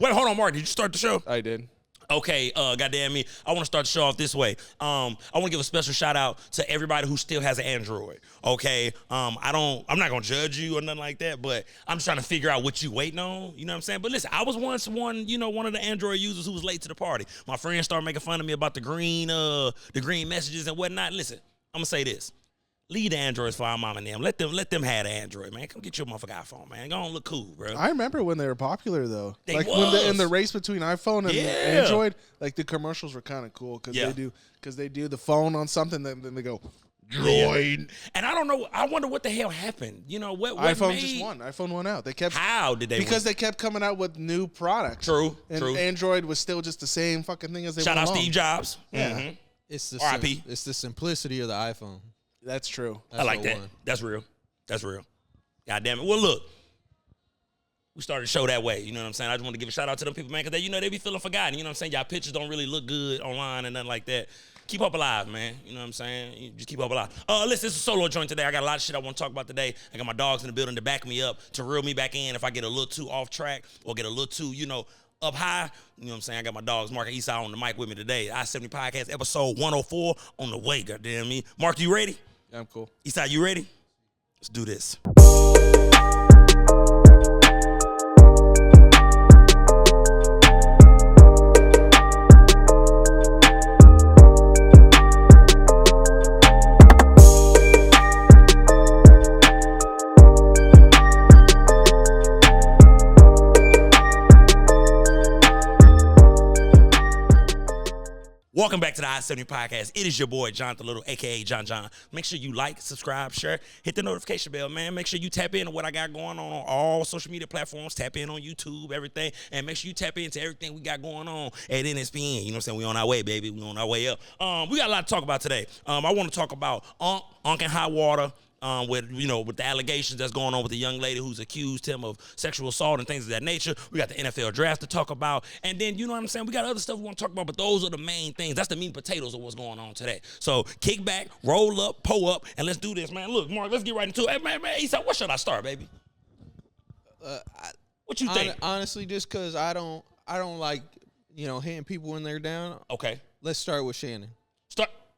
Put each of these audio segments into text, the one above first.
Wait, hold on, Mark. Did you start the show? I did. Okay, goddamn me. I want to start the show off this way. I want to give a special shout out to everybody who still has an Android. Okay. I'm not gonna judge you or nothing like that, but I'm just trying to figure out what you waiting on. You know what I'm saying? But listen, I was once one of the Android users who was late to the party. My friends started making fun of me about the green messages and whatnot. Listen, I'm gonna say this. Leave the Androids for our mom and them. Let them have the Android, man. Come get your motherfucking iPhone, man. Go on, look cool, bro. I remember when they were popular though. They like was. when in the race between iPhone and Android, like the commercials were kind of cool because they do the phone on something, then they go Droid. Yeah. And I don't know. I wonder what the hell happened. You know what iPhone just won. iPhone won out. They kept. How did they? Because win? they kept coming out with new products. True. And Android was still just the same fucking thing as they. Shout out Steve Jobs. Yeah. Mm-hmm. It's the R.I.P. It's the simplicity of the iPhone. That's true. I like that. One. That's real. That's real. God damn it. Well, look. We started the show that way. You know what I'm saying? I just want to give a shout out to them people, man, because they be feeling forgotten. You know what I'm saying? Y'all pictures don't really look good online and nothing like that. Keep up alive, man. You know what I'm saying? You just keep up alive. Listen, this is a solo joint today. I got a lot of shit I want to talk about today. I got my dogs in the building to back me up, to reel me back in if I get a little too off track or get a little too, up high. You know what I'm saying? I got my dogs, Mark and Esai, on the mic with me today. I-70 Podcast, episode 104 on the way, goddamn me. Mark, you ready? Yeah, I'm cool. Esai, you ready? Let's do this. Welcome back to the I-70 Podcast. It is your boy, Jonathan Little, a.k.a. John John. Make sure you like, subscribe, share, hit the notification bell, man. Make sure you tap into what I got going on all social media platforms. Tap in on YouTube, everything. And make sure you tap into everything we got going on at NSPN. You know what I'm saying? We on our way, baby. We on our way up. We got a lot to talk about today. I want to talk about Unk and High Water. With the allegations that's going on with the young lady who's accused him of sexual assault and things of that nature. We got the NFL draft to talk about. And then, you know what I'm saying? We got other stuff we want to talk about, but those are the main things. That's the meat and potatoes of what's going on today. So kick back, roll up, pull up, and let's do this, man. Look, Mark, let's get right into it. Hey, man, Esai, what should I start, baby? What you think? Honestly, just because I don't like, hitting people when they're down. Okay. Let's start with Shannon.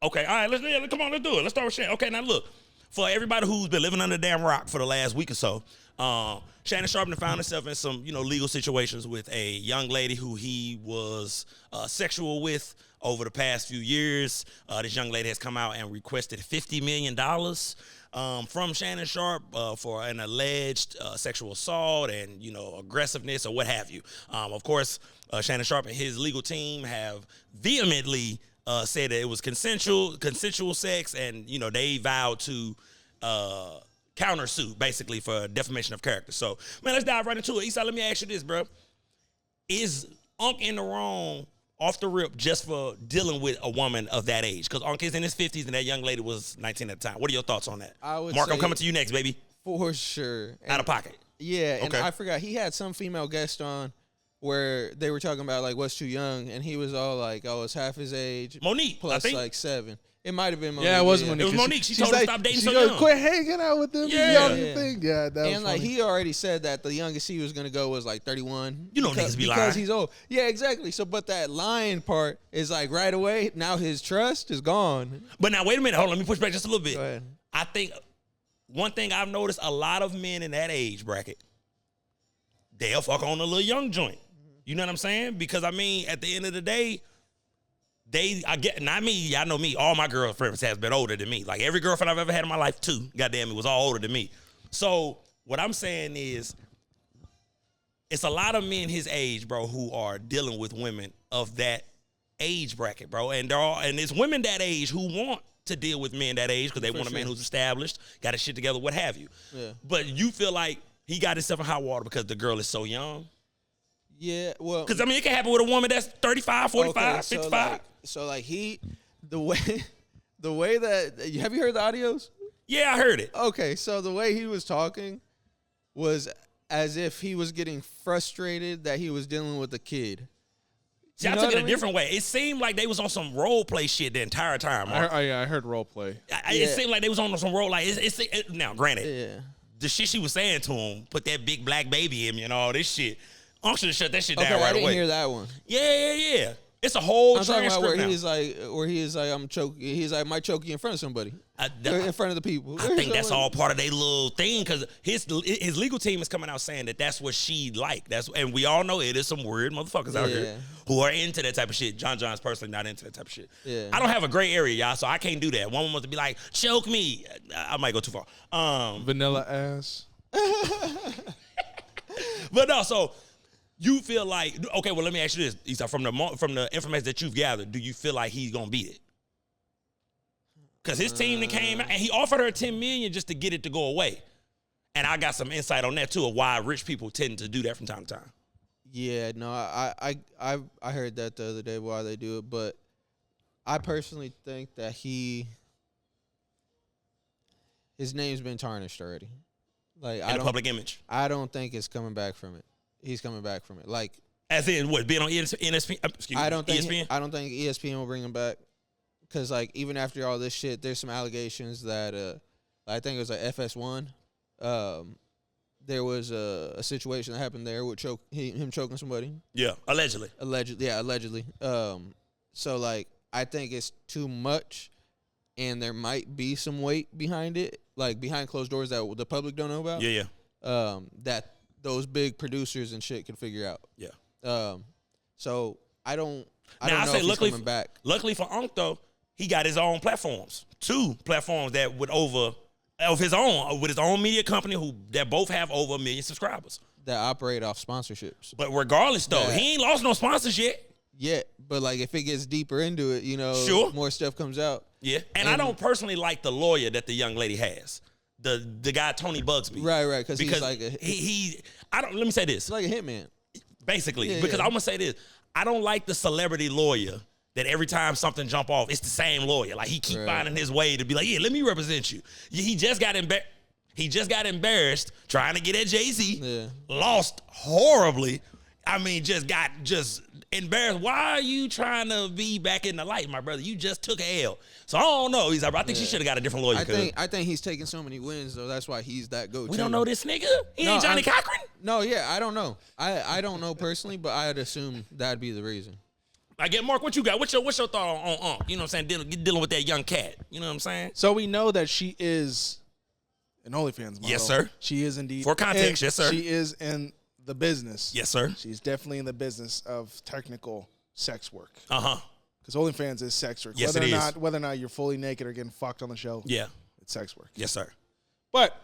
Okay, all right, come on, let's do it. Let's start with Shannon. Okay, now look. For everybody who's been living under a damn rock for the last week or so, Shannon Sharpton found himself in some, legal situations with a young lady who he was sexual with over the past few years. This young lady has come out and requested $50 million from Shannon Sharp for an alleged sexual assault and, aggressiveness or what have you. Of course, Shannon Sharp and his legal team have vehemently said that it was consensual sex, and they vowed to countersuit basically for defamation of character. So, man, let's dive right into it. Esai, let me ask you this, bro: is Unk in the wrong off the rip just for dealing with a woman of that age? Because Unk is in his 50s and that young lady was 19 at the time. What are your thoughts on that? Mark, I'm coming to you next, baby. For sure. Out of pocket. Yeah, and okay. I forgot he had some female guest on where they were talking about like what's too young, and he was all like, "Oh, it's half his age." Monique, plus I think. like 7. It might have been Monique. Yeah, it was Monique. It was Monique. She told him to stop dating so young. young. Quit hanging out with them. Yeah. Thing. Yeah, that was and like funny. he already said that the youngest he was gonna go was like 31. Niggas be lying because he's old. Yeah, exactly. So, but that lying part is like right away. Now his trust is gone. But now wait a minute. Hold on. Let me push back just a little bit. Go ahead. I think one thing I've noticed, a lot of men in that age bracket, they'll fuck on a little young joint. You know what I'm saying? Because I mean, at the end of the day, not me, y'all know me, all my girlfriends has been older than me. Like every girlfriend I've ever had in my life, too, goddamn, it was all older than me. So what I'm saying is, it's a lot of men his age, bro, who are dealing with women of that age bracket, bro. And it's women that age who want to deal with men that age because they want a man who's established, got his shit together, what have you. Yeah. But you feel like he got himself in hot water because the girl is so young? Yeah, well, because I mean, it can happen with a woman that's 35, 45, 55. The way that, have you heard the audios? Yeah, I heard it. Okay, so the way he was talking was as if he was getting frustrated that he was dealing with a kid. See, I took it a different way. It seemed like they was on some role play shit the entire time. I heard role play. It seemed like they was on some role. Like now, granted, yeah, the shit she was saying to him, put that big black baby in me and all this shit. Unc should have shut that shit Okay, down right I didn't away. hear that one. Yeah. It's a whole I'm talking about transcript where he is like, I'm choking. He's like, might choke you in front of somebody, in front of the people. I think that's all part of their little thing because his legal team is coming out saying that that's what she like. And we all know it is some weird motherfuckers out here who are into that type of shit. John's personally not into that type of shit. Yeah. I don't have a gray area, y'all, so I can't do that. One wants to be like, choke me. I might go too far. Vanilla ass. But no, so you feel like, okay, well, let me ask you this. Issa, from the information that you've gathered, do you feel like he's going to beat it? Because his team that came out, and he offered her $10 million just to get it to go away. And I got some insight on that, too, of why rich people tend to do that from time to time. Yeah, no, I heard that the other day why they do it, but I personally think that his name's been tarnished already. Like, in the public image. I don't think it's coming back from it. He's coming back from it. Like, as in what, being on ESPN? I don't think ESPN? I don't think ESPN will bring him back because, like, even after all this shit, there's some allegations that I think it was like FS1. There was a situation that happened there with him choking somebody. Yeah, allegedly. Allegedly. So, like, I think it's too much, and there might be some weight behind it, like behind closed doors that the public don't know about. Yeah. That those big producers and shit can figure out. Yeah. So I don't Now, know I say if he's coming back. Luckily for Unc, though, he got his own platforms. 2 platforms that would of his own, with his own media company that both have over 1 million subscribers. That operate off sponsorships. But regardless, though, he ain't lost no sponsors yet. Yeah, but like if it gets deeper into it, Sure. more stuff comes out. Yeah, and I don't personally like the lawyer that the young lady has. The guy Tony Bugsby. Right, because he's like let me say this. He's like a hitman. Basically, because I'm gonna say this. I don't like the celebrity lawyer that every time something jump off, it's the same lawyer. Like he keep finding his way to be like, yeah, let me represent you. He just got embarrassed trying to get at Jay-Z. Yeah. Lost horribly. I mean, just embarrassed. Why are you trying to be back in the light, my brother? You just took an L. So I don't know. He's like, I think she should have got a different lawyer. I think he's taking so many wins though. That's why he's that go-to. We don't know this nigga. He ain't Johnny Cochran. No, yeah, I don't know. I don't know personally, but I'd assume that'd be the reason. I get Mark. What you got? What's your thought on you know what I'm saying? Dealing with that young cat. You know what I'm saying? So we know that she is an OnlyFans model. Yes, sir. She is indeed. For context, yes, sir. She is in the business. Yes, sir. She's definitely in the business of technical sex work. Uh-huh. Because OnlyFans is sex work. Yes, Whether or not you're fully naked or getting fucked on the show. Yeah. It's sex work. Yes, sir. But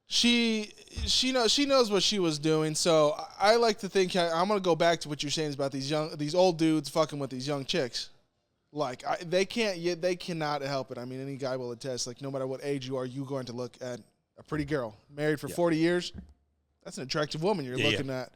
she knows what she was doing. So I like to think I'm gonna go back to what you're saying about these old dudes fucking with these young chicks. Like they cannot help it. I mean, any guy will attest. Like no matter what age you are, you're going to look at a pretty girl married for 40 years. That's an attractive woman you're looking at.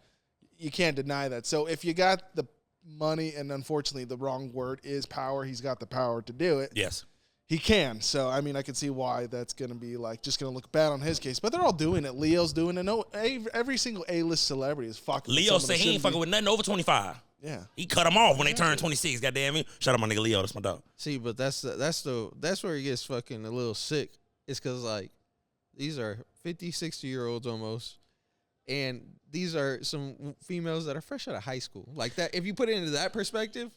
You can't deny that. So if you got the money, and unfortunately the wrong word is power, he's got the power to do it. Yes. He can. So, I mean, I can see why that's going to be like just going to look bad on his case. But they're all doing it. Leo's doing it. No, every single A-list celebrity is fucking. Leo said he ain't fucking with nothing over 25. Yeah. He cut them off when they turned 26. Goddamn me. Shout out my nigga Leo. That's my dog. See, but that's where he gets fucking a little sick. It's because, like, these are 50, 60-year-olds almost. And these are some females that are fresh out of high school. Like that, if you put it into that perspective,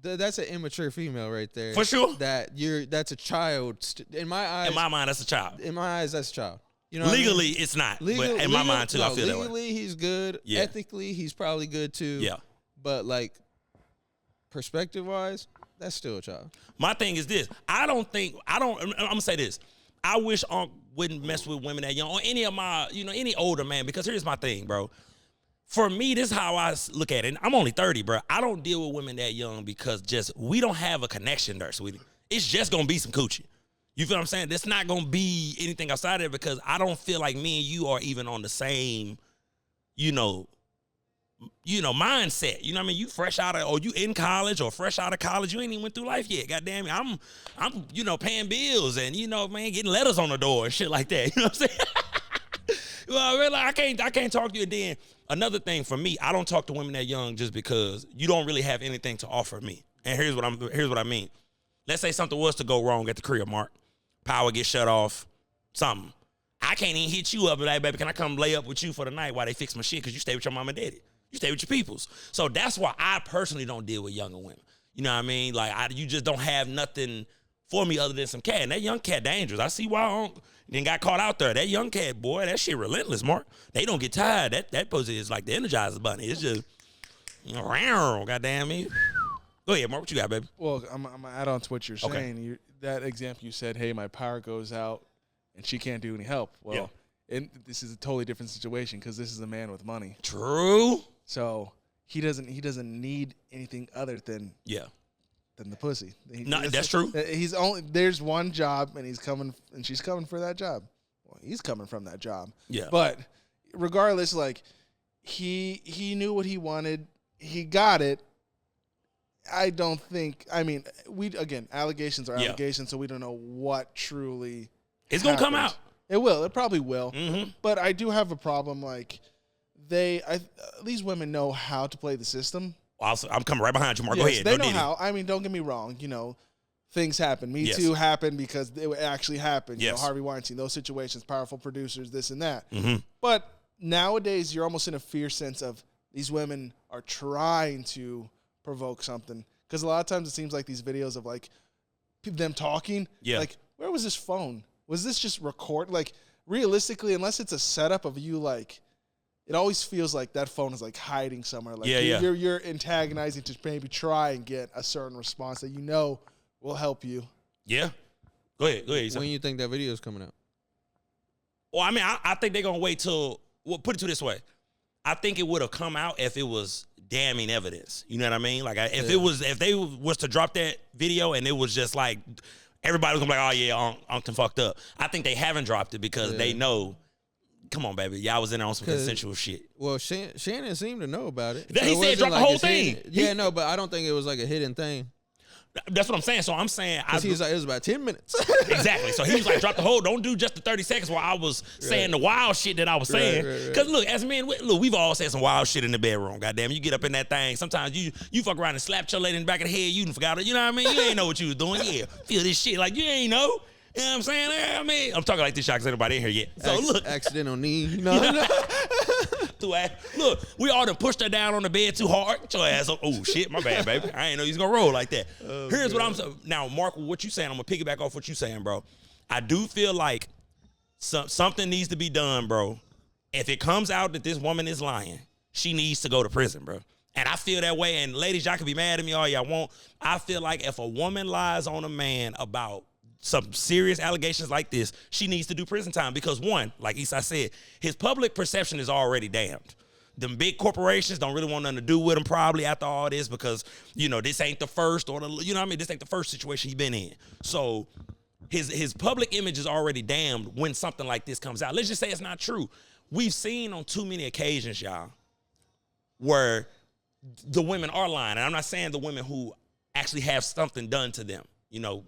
that's an immature female right there. For sure. That's a child. In my eyes. In my mind, that's a child. In my eyes, that's a child. You know, legally, it's not. But in my mind too, I feel that way. Legally, he's good. Yeah. Ethically, he's probably good too. Yeah. But like, perspective-wise, that's still a child. My thing is this. I'm gonna say this. I wish Unc wouldn't mess with women that young or any of my, any older man, because here's my thing, bro. For me, this is how I look at it. I'm only 30, bro. I don't deal with women that young because we don't have a connection there, sweetie. It's just going to be some coochie. You feel what I'm saying? There's not going to be anything outside of it because I don't feel like me and you are even on the same, mindset. You know what I mean? You fresh out of, or you in college or fresh out of college. You ain't even went through life yet. Goddamn it. I'm paying bills and, man, getting letters on the door and shit like that. You know what I'm saying? Well, really, I can't talk to you. And then another thing for me, I don't talk to women that young just because you don't really have anything to offer me. And here's what I mean. Let's say something was to go wrong at the crib, Mark. Power gets shut off, something. I can't even hit you up and like, baby, can I come lay up with you for the night while they fix my shit? Because you stay with your mom and daddy. You stay with your peoples. So that's why I personally don't deal with younger women. You know what I mean? Like, you just don't have nothing for me other than some cat. And that young cat dangerous. I see why I then got caught out there. That young cat, boy, that shit relentless, Mark. They don't get tired. That pussy is like the Energizer Bunny. It's just, goddamn me. Go ahead, Mark. What you got, baby? Well, I'm going to add on to what you're saying. That example you said, hey, my power goes out and she can't do any help. Well, and this is a totally different situation because this is a man with money. True. So he doesn't need anything other than the pussy. That's true. There's one job and she's coming for that job. Well, he's coming from that job. Yeah. But regardless, like he knew what he wanted. He got it. I mean, allegations are allegations, so we don't know what truly it's going to come out. It will. It probably will. Mm-hmm. But I do have a problem. Like, these women know how to play the system. I'm coming right behind you, Mark. Yes, go ahead. They know how. I mean, don't get me wrong. You know, things happen. Me Too happened because it actually happened. You know, Harvey Weinstein, those situations, powerful producers, this and that. Mm-hmm. But nowadays, you're almost in a fear sense of these women are trying to provoke something. Because a lot of times it seems like these videos of, like, them talking. Yeah. Like, where was this phone? Was this just record? Like, realistically, unless it's a setup of you, like, it always feels like that phone is, like, hiding somewhere. Like, you're antagonizing to maybe try and get a certain response that you know will help you. Yeah. Go ahead. When you think that video is coming out? Well, I mean, I think they're going to wait till, well, put it to this way. I think it would have come out if it was damning evidence. You know what I mean? Like, if they was to drop that video and it was just like, everybody was gonna be like, oh yeah, Uncle fucked up. I think they haven't dropped it because they know, come on, baby, y'all was in there on some consensual shit. Well, Shannon seemed to know about it. He said drop the whole thing. No, but I don't think it was like a hidden thing. That's what I'm saying. So I'm saying, he was like, it was about 10 minutes. Exactly. So he was like, drop the whole, don't do just the 30 seconds while I was saying the wild shit that I was saying. Because look, as men, we've all said some wild shit in the bedroom. Goddamn, you get up in that thing. Sometimes you fuck around and slap your lady in the back of the head. You done forgot it. You know what I mean? You ain't know what you was doing. Yeah, feel this shit like you ain't know. You know what I'm saying? I mean, I'm talking like this shot because anybody in here yet. So look. Accidental knee. No. Look, we all done pushed her down on the bed too hard. Get your ass up. Oh, shit, my bad, baby. I ain't know you was going to roll like that. Here's what I'm saying. Now, Mark, what you saying, I'm going to piggyback off what you saying, bro. I do feel like something needs to be done, bro. If it comes out that this woman is lying, she needs to go to prison, bro. And I feel that way. And ladies, y'all can be mad at me all y'all want. I feel like if a woman lies on a man about some serious allegations like this, she needs to do prison time because, one, like Esai said, his public perception is already damned. Them big corporations don't really want nothing to do with him probably after all this because, you know, this ain't the first or you know what I mean? This ain't the first situation he been in. So his public image is already damned when something like this comes out. Let's just say it's not true. We've seen on too many occasions, y'all, where the women are lying. And I'm not saying the women who actually have something done to them, you know,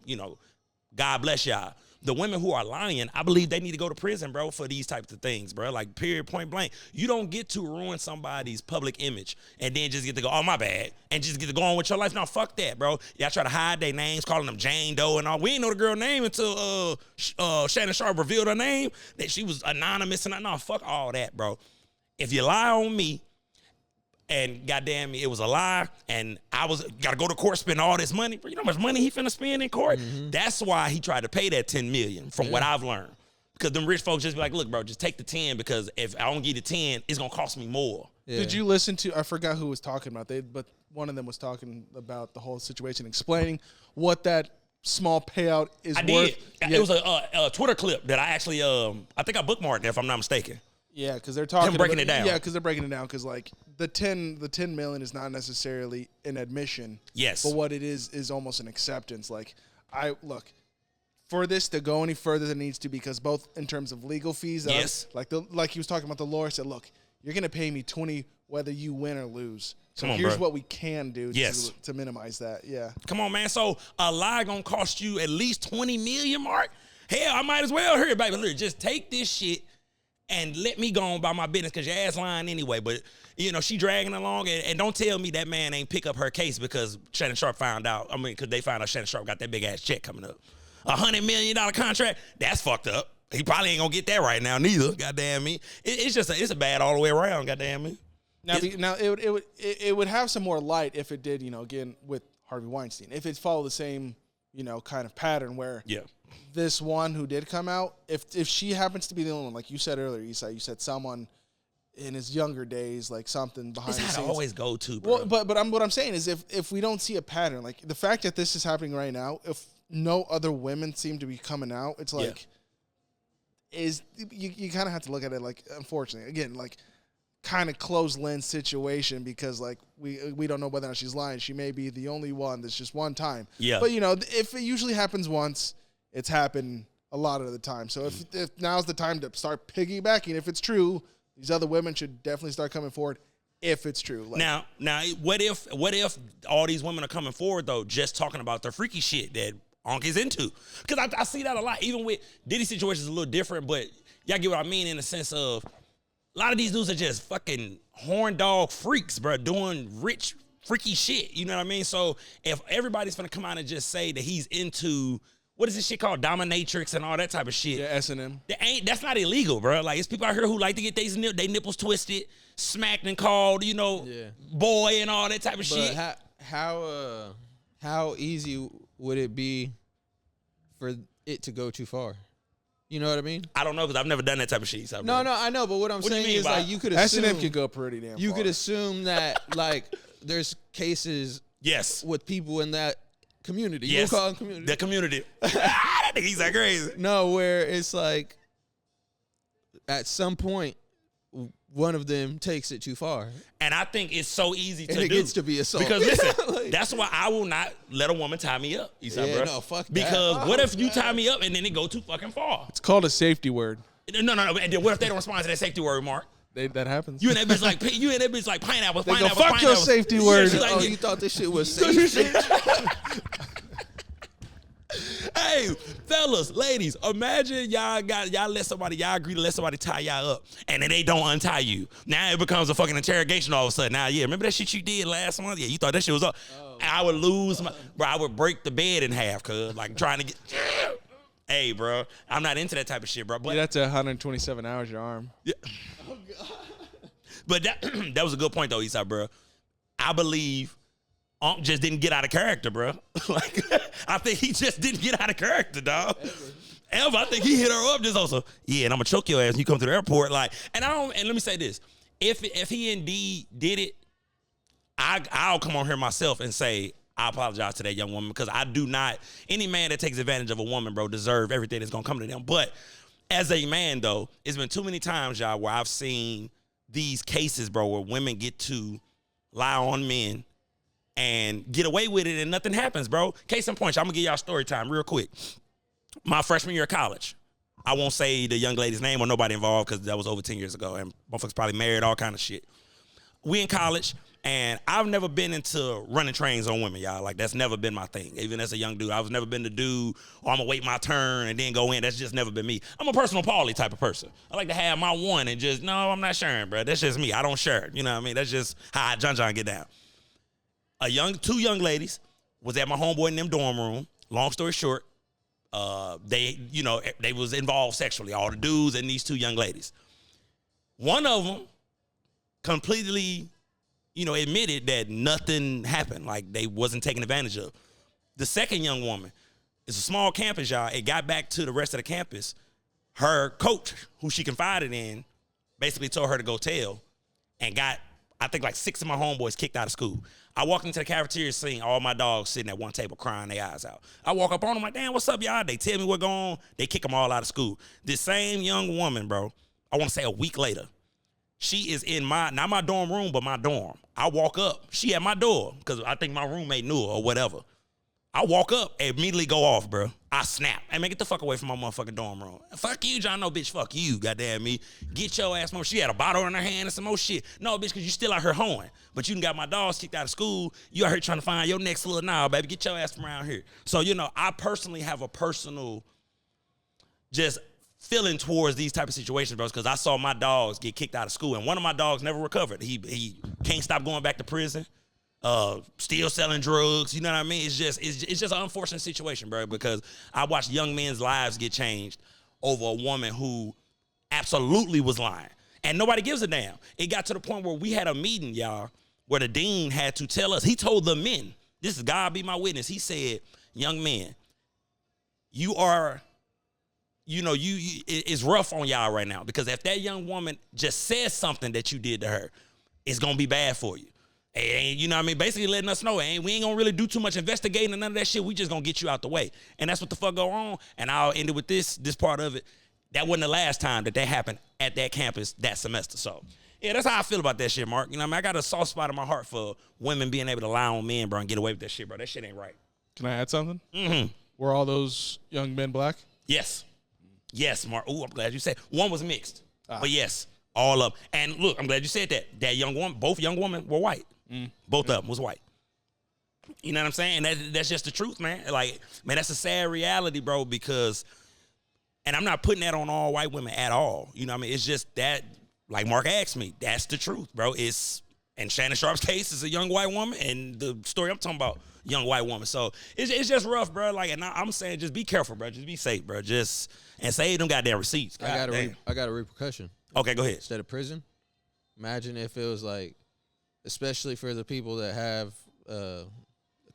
God bless y'all. The women who are lying, I believe they need to go to prison, bro, for these types of things, bro. Like, period, point blank. You don't get to ruin somebody's public image and then just get to go, oh, my bad, and just get to go on with your life. No, fuck that, bro. Y'all try to hide their names, calling them Jane Doe and all. We didn't know the girl's name until Shannon Sharp revealed her name, that she was anonymous and no, fuck all that, bro. If you lie on me, and goddamn me, it was a lie, and I gotta go to court, spend all this money. You know how much money he finna spend in court? Mm-hmm. That's why he tried to pay that $10 million, from what I've learned. Because them rich folks just be like, look, bro, just take the 10 because if I don't give you the 10, it's gonna cost me more. Yeah. Did you listen to? I forgot who was talking about but one of them was talking about the whole situation, explaining what that small payout is worth. Did. Yeah. It was a Twitter clip that I actually I think I bookmarked it if I'm not mistaken. Yeah, because they're talking. Him breaking it down. Yeah, because they're breaking it down. Because like the 10 million is not necessarily an admission. Yes. But what it is almost an acceptance. Like, for this to go any further than it needs to, because both in terms of legal fees. Yes. Like he was talking about, the lawyer said, look, you're gonna pay me 20 whether you win or lose. So Come on, here's bro. what we can do to minimize that. Yeah. Come on, man. So a lie gonna cost you at least 20 million, Mark? Hell, I might as well hear it, baby. Look, just take this shit and let me go on by my business because your ass lying anyway. But, you know, she dragging along. And don't tell me that man ain't pick up her case because Shannon Sharp found out. I mean, because they found out Shannon Sharp got that big-ass check coming up. $100 million contract, that's fucked up. He probably ain't gonna get that right now neither. Goddamn me. It's just it's a bad all the way around. Goddamn me. Now it would have some more light if it did, again with Harvey Weinstein. If it followed the same, kind of pattern where this one who did come out, if she happens to be the only one, like you said earlier, you said someone in his younger days, like something behind the scenes. It's how I always go to, bro. Well, but what I'm saying is if we don't see a pattern, like the fact that this is happening right now, if no other women seem to be coming out, it's like you kind of have to look at it like, unfortunately, again, like kind of closed lens situation, because like we don't know whether or not she's lying. She may be the only one that's just one time. Yeah. But if it usually happens once, it's happened a lot of the time. So if now's the time to start piggybacking, if it's true, these other women should definitely start coming forward if it's true. Like, now, what if all these women are coming forward though, just talking about their freaky shit that Onk is into? Because I see that a lot. Even with Diddy situations, a little different, but y'all get what I mean in the sense of a lot of these dudes are just fucking horn dog freaks, bro, doing rich freaky shit. You know what I mean? So if everybody's gonna come out and just say that he's into, what is this shit called, dominatrix and all that type of shit? Yeah, S&M. That's not illegal, bro. Like, it's people out here who like to get they nipples twisted, smacked and called, boy and all that type of shit. How easy would it be for it to go too far? You know what I mean? I don't know, because I've never done that type of shit. No, I know, but what I'm saying is like you could assume S&M could go pretty damn far. You could assume that like there's cases with people in that community. Yes. You call them community. The community. I think he's like crazy. No, where it's like at some point one of them takes it too far. And I think it's so easy to do. It gets to be assault. Because listen, that's why I will not let a woman tie me up. Bro. No, fuck that. Because what if you tie me up and then it go too fucking far? It's called a safety word. No. And then what if they don't respond to that safety word, Mark? That happens. You and that bitch like pineapple. They go, fuck your safety word. Like, you thought this shit was safe? Hey, fellas, ladies, imagine y'all agree to let somebody tie y'all up, and then they don't untie you. Now it becomes a fucking interrogation all of a sudden. Now, remember that shit you did last month? Yeah, you thought that shit was up. And I would lose I would break the bed in half, cuz, like trying to get. Hey, bro, I'm not into that type of shit, bro. But that's 127 hours, your arm. Yeah. Oh, God. But that was a good point, though, Eastside, bro. I believe just didn't get out of character, bro. Like, I think he just didn't get out of character, dog. Ever. I think he hit her up just also. Yeah, and I'm gonna choke your ass when you come to the airport. Like, and let me say this: if he indeed did it, I'll come on here myself and say I apologize to that young woman, because I do not. Any man that takes advantage of a woman, bro, deserve everything that's gonna come to them. But as a man, though, it's been too many times, y'all, where I've seen these cases, bro, where women get to lie on men and get away with it and nothing happens, bro. Case in point, I'm gonna give y'all story time real quick. My freshman year of college, I won't say the young lady's name or nobody involved, because that was over 10 years ago, and motherfuckers probably married, all kind of shit. We in college, and I've never been into running trains on women, y'all. Like, that's never been my thing. Even as a young dude, I've never been the dude, I'm gonna wait my turn and then go in. That's just never been me. I'm a personal Paulie type of person. I like to have my one and just, no, I'm not sharing, bro. That's just me. I don't share. You know what I mean? That's just how John get down. Two young ladies was at my homeboy in them dorm room. Long story short, they was involved sexually, all the dudes and these two young ladies. One of them completely, admitted that nothing happened, like they wasn't taken advantage of. The second young woman, it's a small campus, y'all. It got back to the rest of the campus. Her coach, who she confided in, basically told her to go tell, and got, I think, like 6 of my homeboys kicked out of school. I walked into the cafeteria, seeing all my dogs sitting at one table crying their eyes out. I walk up on them like, damn, what's up, y'all? They tell me what's going on. They kick them all out of school. This same young woman, bro, I want to say a week later, she is in not my dorm room, but my dorm. I walk up. She at my door, because I think my roommate knew her or whatever. I walk up, immediately go off, bro. I snap. Hey, man, get the fuck away from my motherfucking dorm room. Fuck you, John. No, bitch, fuck you, goddamn me. Get your ass more. She had a bottle in her hand and some more shit. No, bitch, because you still out here hoeing. But you done got my dogs kicked out of school. You out here trying to find your next little nah, baby. Get your ass from around here. So, I personally have a personal just feeling towards these type of situations, bro, because I saw my dogs get kicked out of school, and one of my dogs never recovered. He can't stop going back to prison. Still selling drugs, you know what I mean? It's just an unfortunate situation, bro, because I watched young men's lives get changed over a woman who absolutely was lying. And nobody gives a damn. It got to the point where we had a meeting, y'all, where the dean had to tell us, he told the men, this is God be my witness. He said, young men, you are, it's rough on y'all right now, because if that young woman just says something that you did to her, it's going to be bad for you. And you know what I mean? Basically letting us know, we ain't going to really do too much investigating and none of that shit. We just going to get you out the way. And that's what the fuck go on. And I'll end it with this part of it. That wasn't the last time that happened at that campus that semester. So, yeah, that's how I feel about that shit, Mark. You know what I mean? I got a soft spot in my heart for women being able to lie on men, bro, and get away with that shit, bro. That shit ain't right. Can I add something? Mm-hmm. Were all those young men black? Yes. Yes, Mark. Ooh, I'm glad you said. One was mixed. But yes, all of them. And look, I'm glad you said that. That young woman, both young women were white. Both of them was white. You know what I'm saying? And that's just the truth, man. Like, man, that's a sad reality, bro, because... And I'm not putting that on all white women at all. You know what I mean? It's just that, like Mark asked me, that's the truth, bro. And Shannon Sharp's case is a young white woman, and the story I'm talking about, young white woman. So it's just rough, bro. Like, and I'm saying, just be careful, bro. Just be safe, bro. And save them goddamn receipts. I got a repercussion. Okay, go ahead. Instead of prison, imagine if it was like, especially for the people that have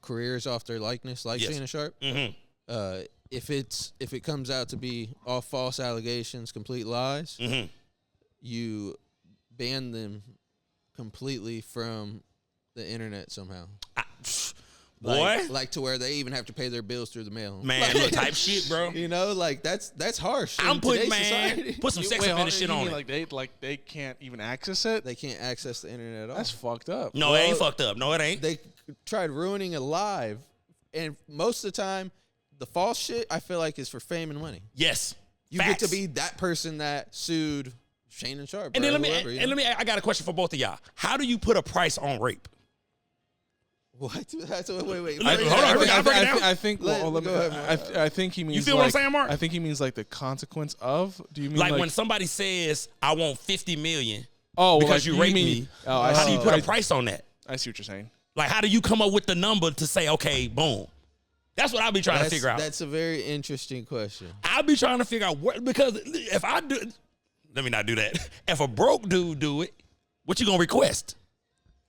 careers off their likeness, like Shannon Sharp. Mm-hmm. If it comes out to be all false allegations, complete lies, you ban completely from the internet somehow. Boy, like to where they even have to pay their bills through the mail. Man, look, type shit, bro. You know, like that's harsh. I'm putting, man, society. Put some sex offender shit on it. Like they can't even access it. They can't access the internet at all. That's fucked up. No, it ain't fucked up. No, it ain't. They tried ruining a live, and most of the time, the false shit I feel like is for fame and money. Yes, you get to be that person that sued Shannon Sharp. And then I got a question for both of y'all. How do you put a price on rape? What? Wait. I think. I think he means. You feel what I'm saying, Mark? I think he means like the consequence of. Do you mean like when somebody says, "I want $50 million"? Oh, because you raped me. How do you put a price on that? I see what you're saying. Like, how do you come up with the number to say, okay, boom? That's what I'll be trying to figure out. That's a very interesting question. I'll be trying to figure out what, because if I do, let me not do that. If a broke dude do it, what you gonna request?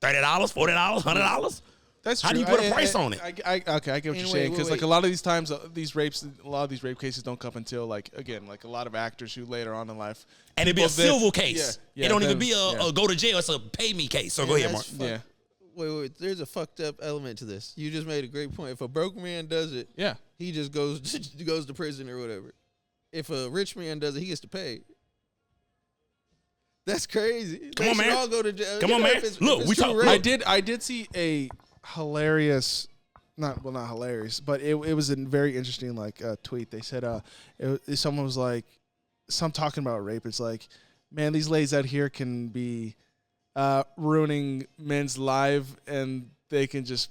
$30, $40, $100? That's true. How do you put a price on it? Okay, I get what you're saying, because like a lot of these times, a lot of these rape cases don't come until like a lot of actors who later on in life, and it'd be a civil case. Yeah, it don't even be a go to jail. It's a pay me case. So go ahead, Mark. Yeah. Wait. There's a fucked up element to this. You just made a great point. If a broke man does it, he just goes to prison or whatever. If a rich man does it, he gets to pay. That's crazy. Come on, man. All go to jail. Come on, man. Look, we talk. I did see a hilarious, not hilarious, but it was a very interesting tweet. They said someone was like, some talking about rape. It's like, man, these ladies out here can be ruining men's life, and they can just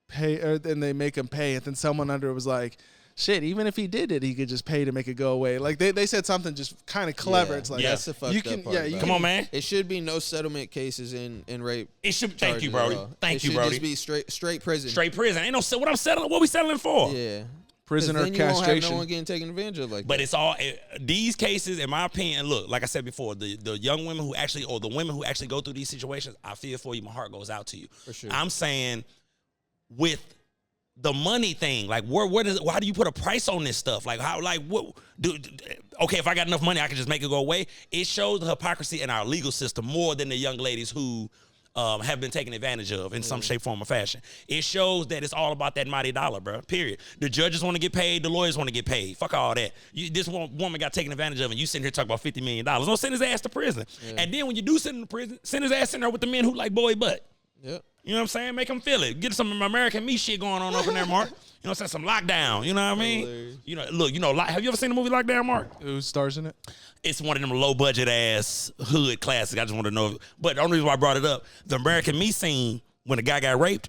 pay, and they make them pay. And then someone under it was like, shit, even if he did it, he could just pay to make it go away. Like they said something just kind of clever. Yeah, it's like that's the fucked up part. Come on, man. It should be no settlement cases in rape. It should. Thank you, Brody. Thank you, Brody. It should just be straight prison. Straight prison. Ain't no what I'm settling. What we settling for? Yeah. Prison or then you won't castration. have no one getting taken advantage of like but that. it's all these cases, in my opinion. Look, like I said before, the young women who actually, or the women who actually go through these situations, I feel for you. My heart goes out to you. For sure. I'm saying with the money thing, like why do you put a price on this stuff? Like how, like what? Okay, if I got enough money, I can just make it go away. It shows the hypocrisy in our legal system more than the young ladies who have been taken advantage of in some shape, form, or fashion. It shows that it's all about that mighty dollar, bro. Period. The judges want to get paid. The lawyers want to get paid. Fuck all that. This woman got taken advantage of, and you sitting here talking about $50 million. Don't send his ass to prison. Yeah. And then when you do send him to prison, send his ass in there with the men who like boy butt. Yep. You know what I'm saying? Make him feel it. Get some American Me shit going on up in there, Mark. You know what I'm saying? Some Lockdown. You know what I mean? Hilarious. You know, look, have you ever seen the movie Lockdown, Mark? Who stars in it? It's one of them low budget ass hood classics. I just want to know. But the only reason why I brought it up, the American Me scene when the guy got raped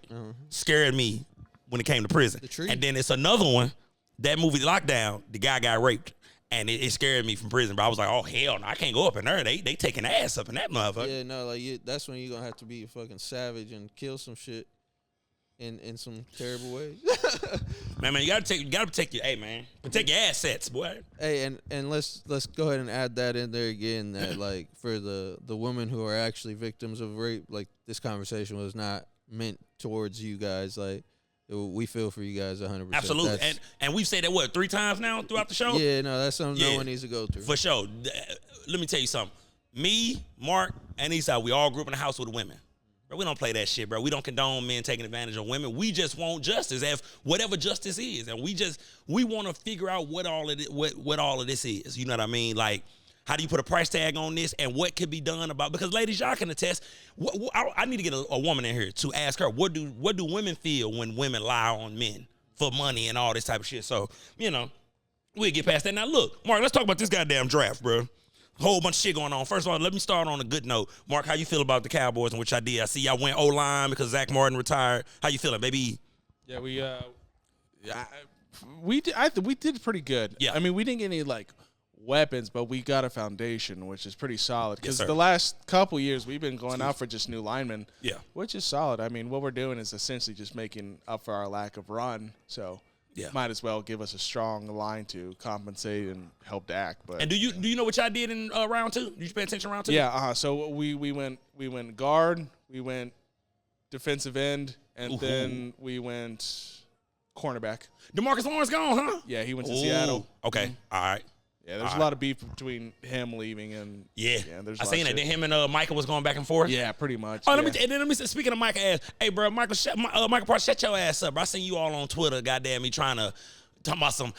scared me when it came to prison. And then it's another one, that movie Lockdown, the guy got raped. And it scared me from prison, but I was like, oh, hell no, I can't go up in there. They taking ass up in that motherfucker. Yeah, no, like that's when you're going to have to be fucking savage and kill some shit. in some terrible ways. Man, you gotta protect your, hey man, protect your assets, boy. Hey, and let's go ahead and add that in there again. That like for the women who are actually victims of rape, like this conversation was not meant towards you guys. Like we feel for you guys 100%. Absolutely, and we've said that what 3 times now throughout the show. Yeah, no, that's something no one needs to go through for sure. Let me tell you something. Me, Mark, and Esai, we all grew up in a house with women. Bro, we don't play that shit, bro. We don't condone men taking advantage of women. We just want justice, as whatever justice is, and we want to figure out what all of this is. You know what I mean? Like, how do you put a price tag on this, and what could be done about? Because ladies, y'all can attest. I need to get a woman in here to ask her what do women feel when women lie on men for money and all this type of shit. So we'll get past that. Now look, Mark, let's talk about this goddamn draft, bro. Whole bunch of shit going on. First of all, let me start on a good note. Mark, how you feel about the Cowboys and which I did? I see y'all went O-line because Zach Martin retired. How you feeling, baby? Yeah, we did pretty good. Yeah. I mean, we didn't get any like weapons, but we got a foundation, which is pretty solid. Because Yes, the last couple years, we've been going out for just new linemen. Yeah. Which is solid. I mean, what we're doing is essentially just making up for our lack of run. So might as well give us a strong line to compensate and help Dak. But and do you know what y'all did in round 2? Did you pay attention round 2? Yeah. So we went guard, we went defensive end, and then we went cornerback. DeMarcus Lawrence gone, huh? Yeah, he went to Seattle. Okay. All right. Yeah, there's a lot of beef between him leaving and I seen that. Then him and Michael was going back and forth. Yeah, pretty much. Oh, let me say, speaking of Michael ass, hey bro, Michael Park, shut your ass up, bro. I seen you all on Twitter, goddamn me, trying to talk about some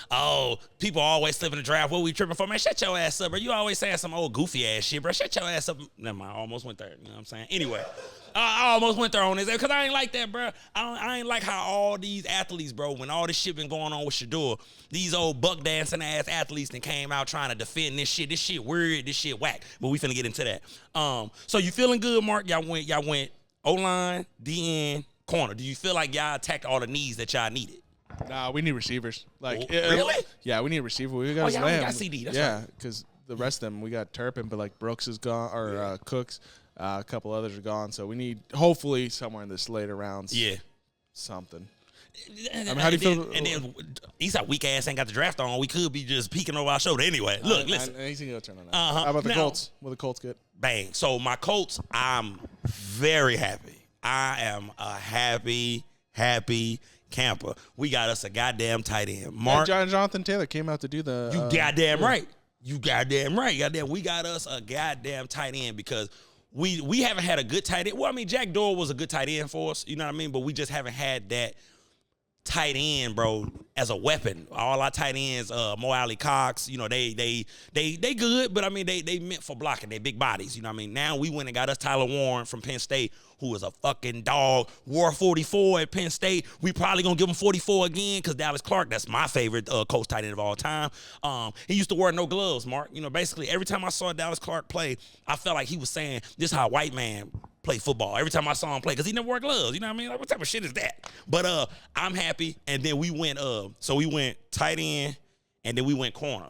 people always slipping the draft. What we tripping for, man? Shut your ass up, bro. You always saying some old goofy ass shit, bro. Shut your ass up. Never mind, I almost went there. You know what I'm saying? Anyway. I almost went there on this because I ain't like that, bro. I ain't like how all these athletes, bro, when all this shit been going on with Shador, these old buck dancing ass athletes that came out trying to defend this shit. This shit weird. This shit whack. But we finna get into that. So you feeling good, Mark? Y'all went O-line, DN, corner. Do you feel like y'all attacked all the needs that y'all needed? Nah, we need receivers. Like really? Yeah, we need a receiver. We got y'all got CD. That's right. because the rest of them we got Turpin, but like Brooks is gone or Cooks. A couple others are gone, so we need hopefully somewhere in this later rounds. Yeah, something. I mean, how do you feel? And then Eastside weak ass ain't got the draft on. We could be just peeking over our shoulder anyway. Look, listen. Anything gonna turn on that. Uh-huh. How about the Colts? Will the Colts get? Bang. So my Colts, I'm very happy. I am a happy camper. We got us a goddamn tight end. Mark. Jonathan Taylor came out to do the. You goddamn right. You goddamn right. Goddamn, we got us a goddamn tight end because we haven't had a good tight end. Well, I mean, Jack Doyle was a good tight end for us, you know what I mean? But we just haven't had that tight end, bro, as a weapon. All our tight ends, Mo Alley Cox, you know, they good, but I mean, they meant for blocking. They big bodies, you know what I mean? Now we went and got us Tyler Warren from Penn State, who is a fucking dog. Wore 44 at Penn State. We probably gonna give him 44 again because Dallas Clark, that's my favorite Colts tight end of all time. He used to wear no gloves, Mark. You know, basically every time I saw Dallas Clark play, I felt like he was saying, this is how a white man play football. Every time I saw him play, because he never wore gloves. You know what I mean? Like, what type of shit is that? But I'm happy. And then we went, so we went tight end, and then we went corner.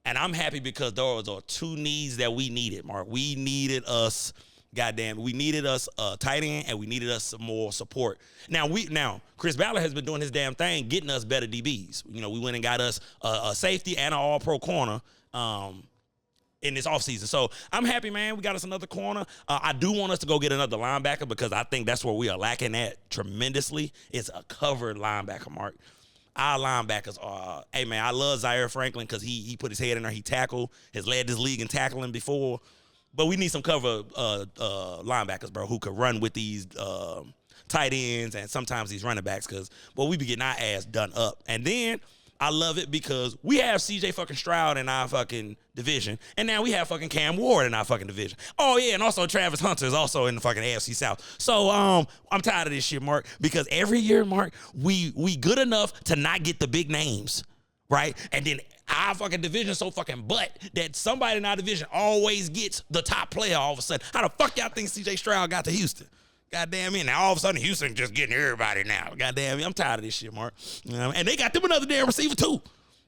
And I'm happy because those are two needs that we needed, Mark. We needed us, we needed us tight end, and we needed us some more support. Now Chris Ballard has been doing his damn thing, getting us better DBs. You know, we went and got us a safety and an all-pro corner in this offseason. So I'm happy, man. We got us another corner. I do want us to go get another linebacker because I think that's where we are lacking at tremendously. It's a covered linebacker, Mark. Our linebackers are, hey, man, I love Zaire Franklin because he put his head in there. He tackled. Has led this league in tackling before. But we need some cover linebackers, bro, who could run with these tight ends and sometimes these running backs because, well, we be getting our ass done up. And then I love it because we have CJ fucking Stroud in our fucking division, and now we have fucking Cam Ward in our fucking division. Oh, yeah, and also Travis Hunter is also in the fucking AFC South. So I'm tired of this shit, Mark, because every year, Mark, we good enough to not get the big names, right? And then our fucking division so fucking butt that somebody in our division always gets the top player all of a sudden. How the fuck y'all think CJ Stroud got to Houston? Goddamn me. Now all of a sudden Houston just getting everybody now. Goddamn me. I'm tired of this shit, Mark. You know what I mean? And they got them another damn receiver too.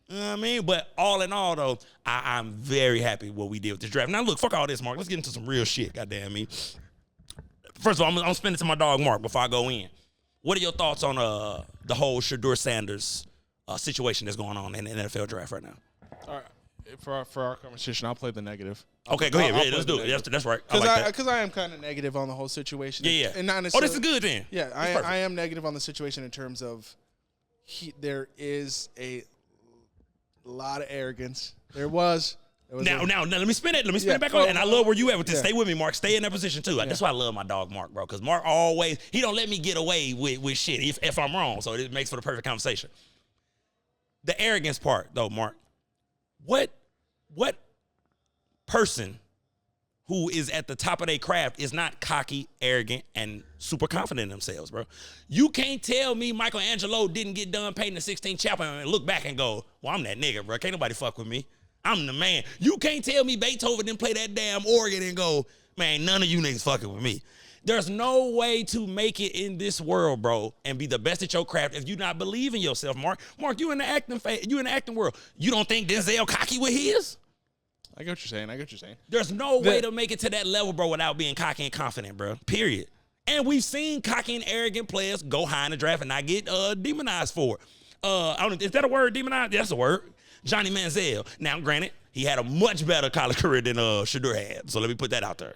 You know what I mean? But all in all, though, I'm very happy what we did with this draft. Now, look, fuck all this, Mark. Let's get into some real shit, goddamn me. First of all, I'm spending it to my dog, Mark, before I go in. What are your thoughts on the whole Shedeur Sanders situation that's going on in the NFL draft right now? All right. For our conversation, I'll play the negative. Okay, go ahead. Let's do it. That's right. Because I am kind of negative on the whole situation. Yeah. And not Oh, this is good then. Yeah, I am negative on the situation in terms of there is a lot of arrogance. There was now, let me spin it. Let me spin it back on. And I love where you at with this. Yeah. Stay with me, Mark. Stay in that position too. That's why I love my dog, Mark, bro. Because Mark he don't let me get away with shit if I'm wrong. So it makes for the perfect conversation. The arrogance part, though, Mark. What person who is at the top of their craft is not cocky, arrogant, and super confident in themselves, bro? You can't tell me Michelangelo didn't get done painting the 16th chapel and look back and go, well, I'm that nigga, bro. Can't nobody fuck with me. I'm the man. You can't tell me Beethoven didn't play that damn organ and go, man, none of you niggas fucking with me. There's no way to make it in this world, bro, and be the best at your craft if you not believe in yourself, Mark. Mark, you in the acting world. You don't think Denzel cocky with his? I get what you're saying. There's no way to make it to that level, bro, without being cocky and confident, bro. Period. And we've seen cocky and arrogant players go high in the draft and not get demonized for it. I don't know, is that a word, demonized? That's a word. Johnny Manziel. Now, granted, he had a much better college career than Shedeur had. So let me put that out there.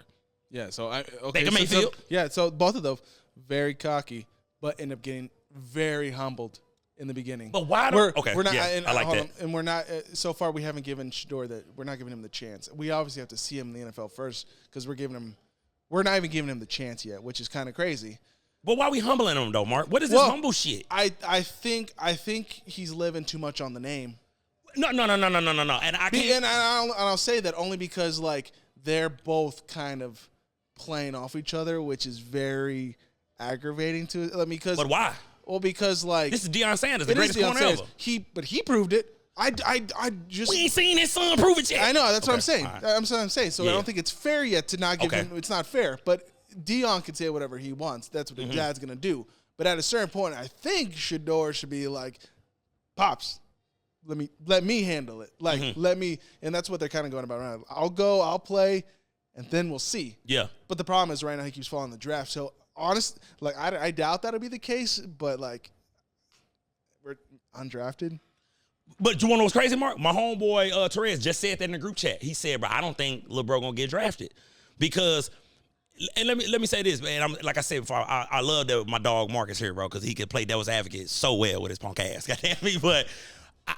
Yeah, so Baker Mayfield. So both of those very cocky, but end up getting very humbled in the beginning. But why we're not. Yeah, and, I like that. And we're not. So far, we haven't given Shedeur that. We're not giving him the chance. We obviously have to see him in the NFL first because we're not even giving him the chance yet, which is kind of crazy. But why are we humbling him though, Mark? What is this humble shit? I think he's living too much on the name. No. And I can't. And I'll say that only because like they're both kind of playing off each other, which is very aggravating to me. But why? Well, because like this is Deion Sanders, the greatest corner ever. He proved it. I just we ain't seen his son prove it yet. I know that's what I'm saying. Right. That's what I'm saying. So I don't think it's fair yet to not give him. It's not fair. But Deion can say whatever he wants. That's what his dad's gonna do. But at a certain point, I think Shedeur should be like, Pops, let me handle it. Like let me, and that's what they're kind of going about right now. I'll play, and then we'll see. Yeah. But the problem is right now he keeps falling in the draft. So honest, like I doubt that'll be the case. But like we're undrafted. But you want to know what's crazy, Mark? My homeboy Torres just said that in the group chat. He said, bro, I don't think Lil Bro gonna get drafted because. And let me say this, man. Like I said before, I love that my dog Mark is here, bro, because he can play devil's advocate so well with his punk ass. Goddamn me, but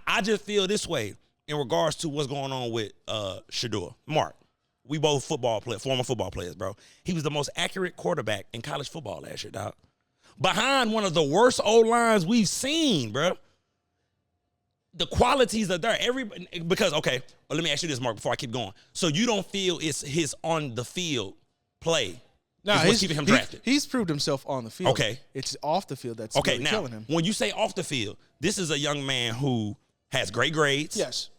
I just feel this way in regards to what's going on with Shedeur. Mark, we both former football players, bro. He was the most accurate quarterback in college football last year, dog. Behind one of the worst O-lines we've seen, bro. The qualities are there. Because let me ask you this, Mark, before I keep going. So you don't feel it's his on the field play? No, what's keeping him drafted. He's proved himself on the field. Okay. It's off the field that's really now, killing him. when you say off the field, this is a young man who has great grades. Yes.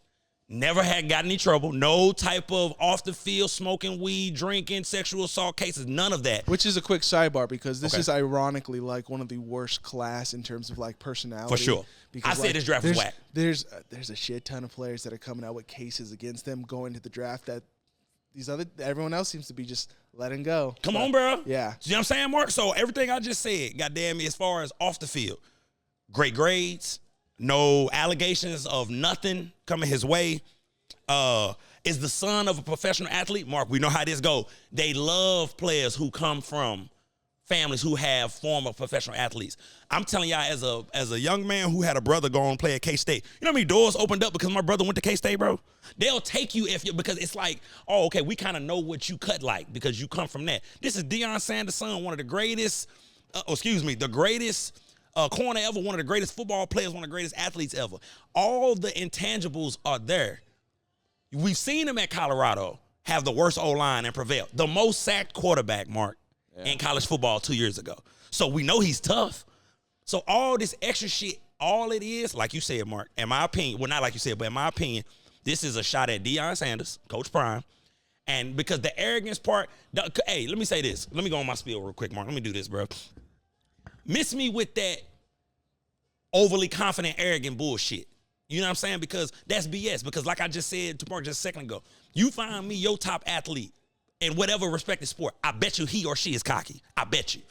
Never had got any trouble. No type of off the field smoking weed, drinking, sexual assault cases. None of that. Which is a quick sidebar because this is ironically like one of the worst class in terms of like personality. For sure. Because I said this draft was whack. There's a shit ton of players that are coming out with cases against them going to the draft that everyone else seems to be just letting go. Come on, bro. Yeah. You know what I'm saying, Mark? So everything I just said, goddamn me, as far as off the field, great grades, no allegations of nothing coming his way. Is the son of a professional athlete. Mark, we know how this go. They love players who come from families who have former professional athletes. I'm telling y'all, as a young man who had a brother go and play at K-State, you know how many doors opened up because my brother went to K-State, bro? They'll take you because it's like, oh, okay, we kind of know what you cut like because you come from that. This is Deion Sanders' son, one of the greatest, the greatest corner ever, one of the greatest football players, one of the greatest athletes ever. All the intangibles are there. We've seen him at Colorado have the worst O-line and prevail. The most sacked quarterback, Mark, in college football 2 years ago. So we know he's tough. So all this extra shit, all it is, like you said, Mark, in my opinion, well, not like you said, but in my opinion, this is a shot at Deion Sanders, Coach Prime. And because the arrogance part, hey, let me say this. Let me go on my spiel real quick, Mark. Let me do this, bro. Miss me with that overly confident, arrogant bullshit. You know what I'm saying? Because that's BS. Because like I just said to Mark just a second ago, you find me your top athlete in whatever respective sport, I bet you he or she is cocky. I bet you.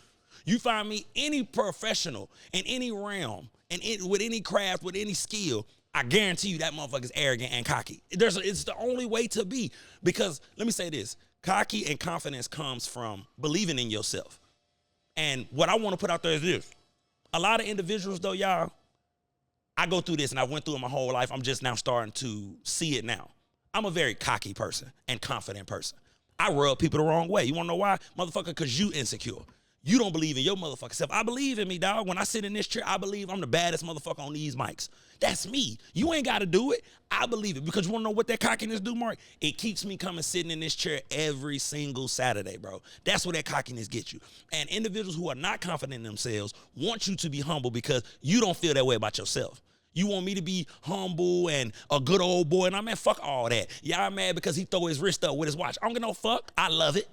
You find me any professional in any realm and with any craft, with any skill, I guarantee you that motherfucker's arrogant and cocky. It's the only way to be, because let me say this, cocky and confidence comes from believing in yourself. And what I want to put out there is this. A lot of individuals though, y'all, I go through this and I went through it my whole life. I'm just now starting to see it now. I'm a very cocky person and confident person. I rub people the wrong way. You want to know why? Motherfucker, because you insecure. You don't believe in your motherfucking self. I believe in me, dog. When I sit in this chair, I believe I'm the baddest motherfucker on these mics. That's me. You ain't got to do it. I believe it. Because you want to know what that cockiness do, Mark? It keeps me coming sitting in this chair every single Saturday, bro. That's where that cockiness gets you. And individuals who are not confident in themselves want you to be humble because you don't feel that way about yourself. You want me to be humble and a good old boy. And I'm mad, fuck all that. Y'all mad because he throw his wrist up with his watch. I don't give no fuck. I love it.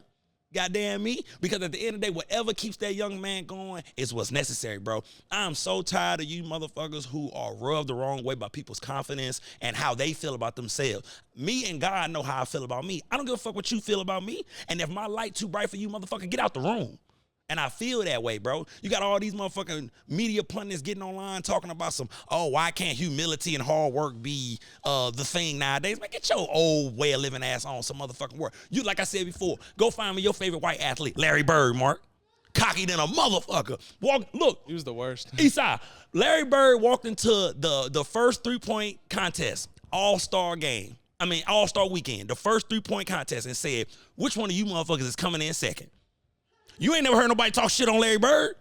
Goddamn me. Because at the end of the day, whatever keeps that young man going is what's necessary, bro. I'm so tired of you motherfuckers who are rubbed the wrong way by people's confidence and how they feel about themselves. Me and God know how I feel about me. I don't give a fuck what you feel about me. And if my light too bright for you, motherfucker, get out the room. And I feel that way, bro. You got all these motherfucking media pundits getting online talking about some, oh, why can't humility and hard work be the thing nowadays? Man, get your old way of living ass on some motherfucking work. You, like I said before, go find me your favorite white athlete, Larry Bird, Mark. Cocky than a motherfucker. Look. He was the worst. Esai, Larry Bird walked into the first 3-point contest, All-Star game. I mean, All-Star weekend, the first 3-point contest, and said, which one of you motherfuckers is coming in second? You ain't never heard nobody talk shit on Larry Bird.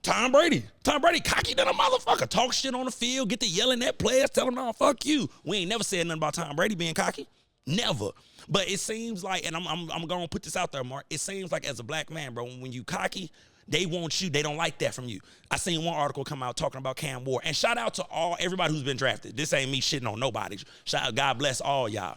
Tom Brady, cocky than a motherfucker. Talk shit on the field, get to yelling at players, tell them, no, fuck you. We ain't never said nothing about Tom Brady being cocky. Never. But it seems like, and I'm going to put this out there, Mark, it seems like as a black man, bro, when you cocky, they want you, they don't like that from you. I seen one article come out talking about Cam Ward. And shout out to everybody who's been drafted. This ain't me shitting on nobody. Shout out, God bless all y'all.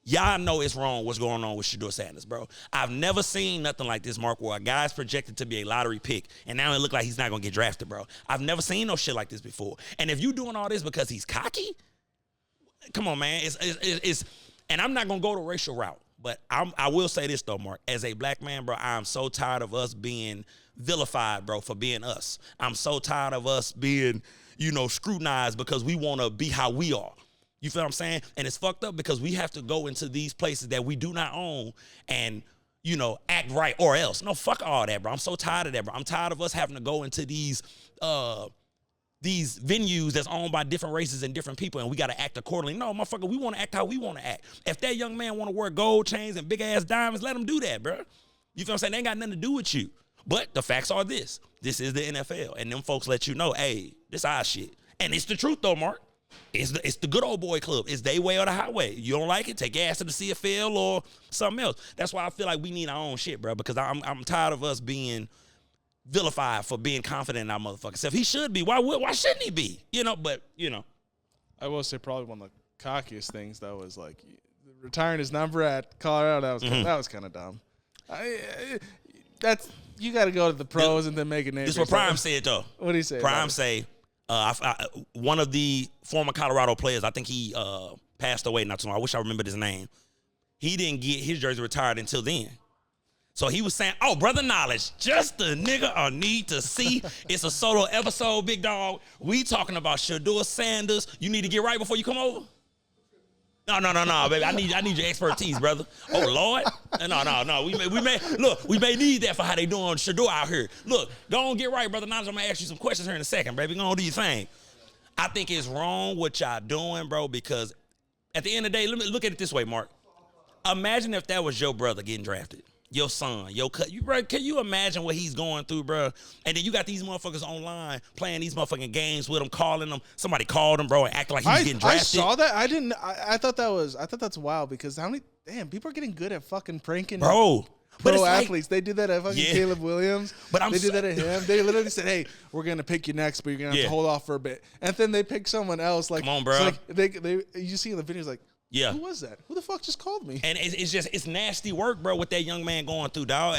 Y'all know it's wrong what's going on with Shedeur Sanders, bro. I've never seen nothing like this, Mark, where a guy's projected to be a lottery pick, and now it look like he's not going to get drafted, bro. I've never seen no shit like this before. And if you doing all this because he's cocky, come on, man. It's and I'm not going to go the racial route, but I will say this, though, Mark. As a black man, bro, I'm so tired of us being vilified, bro, for being us. I'm so tired of us being, scrutinized because we want to be how we are. You feel what I'm saying? And it's fucked up because we have to go into these places that we do not own and, act right or else. No, fuck all that, bro. I'm so tired of that, bro. I'm tired of us having to go into these venues that's owned by different races and different people, and we got to act accordingly. No, motherfucker, we want to act how we want to act. If that young man want to wear gold chains and big-ass diamonds, let him do that, bro. You feel what I'm saying? They ain't got nothing to do with you. But the facts are this. This is the NFL, and them folks let you know, hey, this our shit. And it's the truth, though, Mark. It's the good old boy club. It's their way or the highway. You don't like it? Take your ass to the CFL or something else. That's why I feel like we need our own shit, bro, because I'm tired of us being vilified for being confident in our motherfucking self. He should be. Why shouldn't he be? But. I will say probably one of the cockiest things, though, was like retiring his number at Colorado. That was kind of dumb. You got to go to the pros and then make a name. This is what Prime said, though. What did he say? Prime say, one of the former Colorado players, I think he passed away not too long. I wish I remembered his name. He didn't get his jersey retired until then. So he was saying, oh, Brother Knowledge, just the nigga I need to see. It's a solo episode, big dog. We talking about Shedeur Sanders. You need to get right before you come over? No, baby. I need your expertise, brother. Oh, Lord. No. We may need that for how they doing Shedeur out here. Look, go on, get right, Brother Knowledge. I'm going to ask you some questions here in a second, baby. Go on, do your thing. I think it's wrong what y'all doing, bro, because at the end of the day, let me look at it this way, Mark. Imagine if that was your brother getting drafted. Your son, bro, can you imagine what he's going through, bro? And then you got these motherfuckers online playing these motherfucking games with him, calling them. Somebody called him, bro, and acting like he's getting drafted. I saw that. I thought that's wild because people are getting good at fucking pranking, bro. Pro athletes. They did that at fucking Caleb Williams. They did that at him. They literally said, hey, we're going to pick you next, but you're going to have to hold off for a bit. And then they pick someone else. Like, come on, bro. You see in the videos, like, yeah. Who was that? Who the fuck just called me? And it's nasty work, bro, with that young man going through, dog.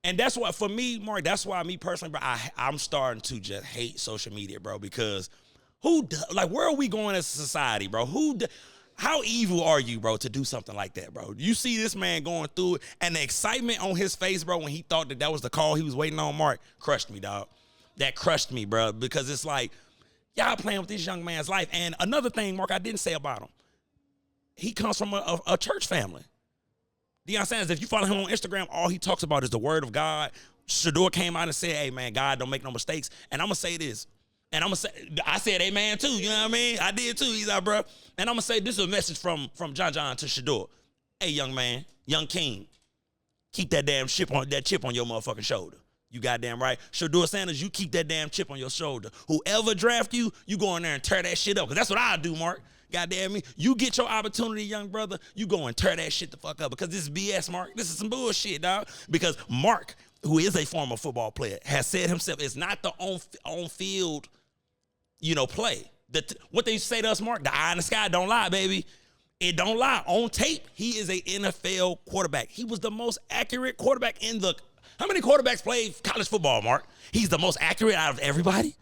And that's why, for me, Mark, that's why me personally, bro, I'm starting to just hate social media, bro, because where are we going as a society, bro? How evil are you, bro, to do something like that, bro? You see this man going through it, and the excitement on his face, bro, when he thought that was the call he was waiting on, Mark, crushed me, dog. That crushed me, bro, because it's like, y'all playing with this young man's life. And another thing, Mark, I didn't say about him. He comes from a church family. Deion Sanders, if you follow him on Instagram, all he talks about is the word of God. Shador came out and said, hey, man, God don't make no mistakes. And I'm going to say this. And I'm going to say, I said amen too, you know what I mean? I did too, he's out, bro. And I'm going to say this is a message from John to Shador. Hey, young man, young king, keep that damn chip on your motherfucking shoulder. You goddamn right. Shador Sanders, you keep that damn chip on your shoulder. Whoever draft you, you go in there and tear that shit up. Because that's what I do, Mark. Goddamn me. You get your opportunity, young brother, you go and tear that shit the fuck up. Because this is BS, Mark. This is some bullshit, dog. Because Mark, who is a former football player, has said himself, it's not the on-field, play. What they say to us, Mark, the eye in the sky don't lie, baby. It don't lie. On tape, he is a NFL quarterback. He was the most accurate quarterback how many quarterbacks played college football, Mark? He's the most accurate out of everybody,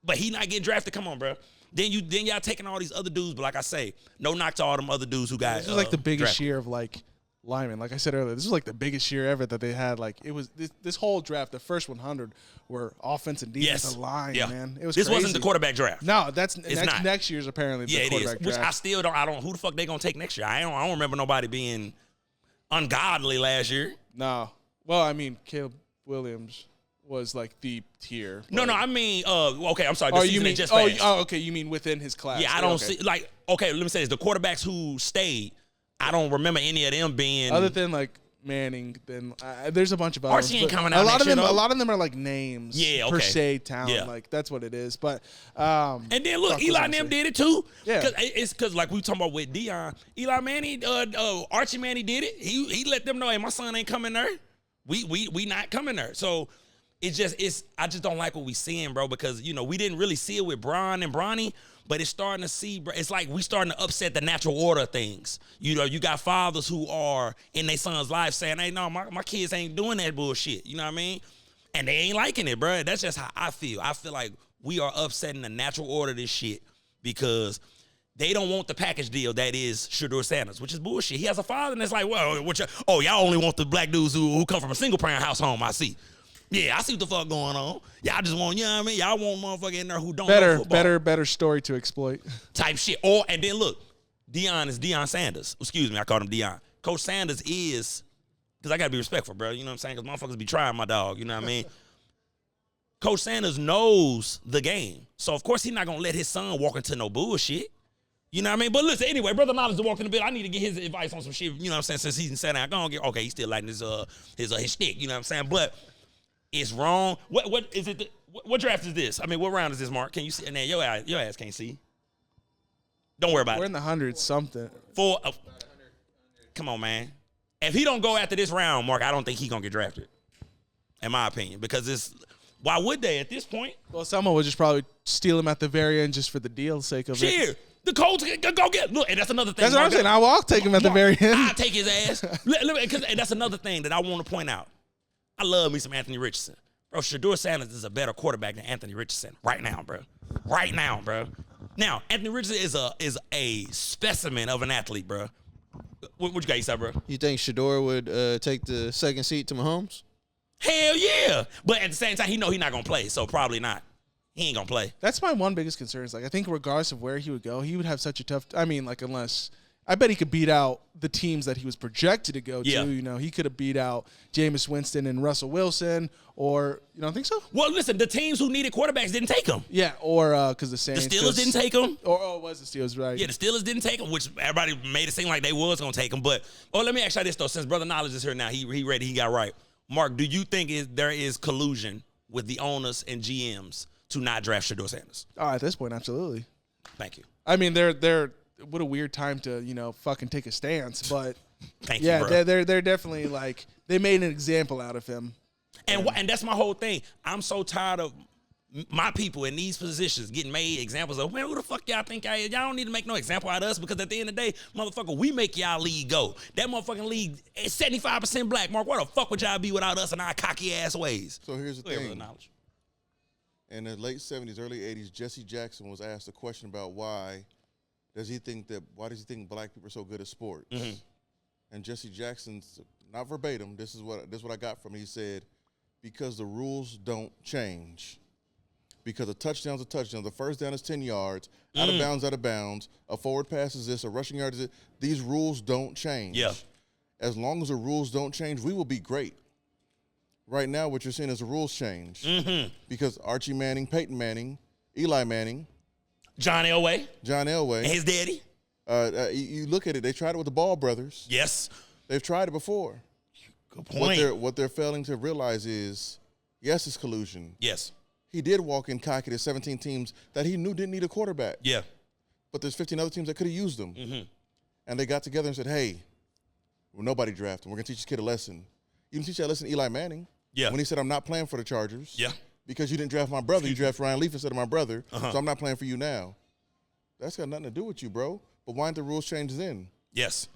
but he not getting drafted. Come on, bro. Then y'all taking all these other dudes, but like I say, no knock to all them other dudes who got This was like the biggest drafted. year of like linemen. Like I said earlier, this was like the biggest year ever that they had. Like it was this whole draft, the first 100 were offense and defensive line, man. It was This crazy. wasn't the quarterback draft. No, that's not. next year's apparently the quarterback Which draft. I still don't. I don't. Who the fuck they gonna take next year? I don't remember nobody being ungodly last year. No. Well, I mean, Caleb Williams was like the tier. No, I mean, okay, I'm sorry. Oh, This you season mean? just Oh, passed. okay. You mean within his class? Yeah, I don't see okay. Let me say this: the quarterbacks who stayed, I don't remember any of them being other than like Manning. Then there's a bunch of Archie others, ain't but coming out A lot next of them, year, though. a lot of them are like names. Yeah, Per okay. se, talent. Yeah. Like that's what it is. But And then look, fuck was Eli I and them saying? did it too. Yeah. It's because like we talking about with Deion, Eli Manning, Archie Manning did it. He let them know, hey, my son ain't coming there. We not coming there. So I just don't like what we seeing, bro, because we didn't really see it with Bron and Bronny, but it's starting to see, bro. It's like we starting to upset the natural order of things. You got fathers who are in their son's life saying, hey, no, my kids ain't doing that bullshit. You know what I mean? And they ain't liking it, bro. That's just how I feel. I feel like we are upsetting the natural order of this shit because they don't want the package deal that is Shador Sanders, which is bullshit. He has a father, and it's like, well, y'all only want the black dudes who come from a single-parent household, I see. Yeah, I see what the fuck going on. Y'all just want, y'all want motherfucker in there who don't know football. better story to exploit. Type shit. And then look, Deion is Deion Sanders. Excuse me, I called him Deion. Coach Sanders is, because I got to be respectful, bro. You know what I'm saying? Because motherfuckers be trying my dog. You know what I mean? Coach Sanders knows the game. So, of course, he's not going to let his son walk into no bullshit. You know what I mean? But listen, anyway, Brother Knowledge is walking a bit. I need to get his advice on some shit, you know what I'm saying, since he's sat down. Okay, he's still lighting his stick, you know what I'm saying? But it's wrong. What is it? What draft is this? I mean, what round is this, Mark? Can you see? And then your ass can't see. Don't worry about We're it. in the hundreds something. Come on, man. If he don't go after this round, Mark, I don't think he's going to get drafted, in my opinion, because why would they at this point? Well, someone would just probably steal him at the very end just for the deal's sake of it. Cheer. The Colts go get. Look, and that's another thing. That's what I'm saying. I'll take him at the very end. I'll take his ass. And that's another thing that I want to point out. I love me some Anthony Richardson. Bro, Shador Sanders is a better quarterback than Anthony Richardson right now, bro. Right now, bro. Now, Anthony Richardson is a specimen of an athlete, bro. What you got, you said, bro? You think Shador would take the second seat to Mahomes? Hell yeah. But at the same time, he know he's not going to play, so probably not. He ain't going to play. That's my one biggest concern. Is like I think regardless of where he would go, he would have such a tough. I mean, like unless I bet he could beat out the teams that he was projected to go Yeah. to. He could have beat out Jameis Winston and Russell Wilson, or you don't think so? Well, listen, the teams who needed quarterbacks didn't take him. Yeah, or because the The Saints, Steelers didn't take him. Or it was the Steelers, right? Yeah, the Steelers didn't take him, which everybody made it seem like they was going to take him. But, let me ask you this, though. Since Brother Knowledge is here now, he ready, he got right. Mark, do you think there is collusion with the owners and GMs to not draft Shador Sanders? Oh, at this point, absolutely. Thank you. I mean, they're what a weird time to fucking take a stance, but Thank you, yeah, bro. they're definitely like they made an example out of him. And that's my whole thing. I'm so tired of my people in these positions getting made examples of, man, who the fuck y'all think y'all don't need to make no example out of us, because at the end of the day, motherfucker, we make y'all league go. That motherfucking league is 75% black. Mark, where the fuck would y'all be without us and our cocky ass ways? So here's the Clear thing. knowledge. In the late 70s, early 80s, Jesse Jackson was asked a question about why why does he think black people are so good at sports? Mm-hmm. And Jesse Jackson's, not verbatim, this is what I got from him. He said, because the rules don't change. Because a touchdown's a touchdown. The first down is 10 yards. Out of bounds. A forward pass is this. A rushing yard is this. These rules don't change. Yeah. As long as the rules don't change, we will be great. Right now, what you're seeing is the rules change. Mm-hmm. Because Archie Manning, Peyton Manning, Eli Manning, John Elway. and his daddy. You look at it, they tried it with the Ball brothers. Yes. They've tried it before. Good point. What they're failing to realize is, yes, it's collusion. Yes. He did walk in cocky to 17 teams that he knew didn't need a quarterback. Yeah. But there's 15 other teams that could have used them. Mm-hmm. And they got together and said, hey, well, nobody drafted him. We're going to teach this kid a lesson. You didn't teach that lesson to Eli Manning. Yeah. When he said, I'm not playing for the Chargers. Yeah. Because you didn't draft my brother. You drafted Ryan Leaf instead of my brother. Uh-huh. So I'm not playing for you now. That's got nothing to do with you, bro. But why didn't the rules change then? Yes.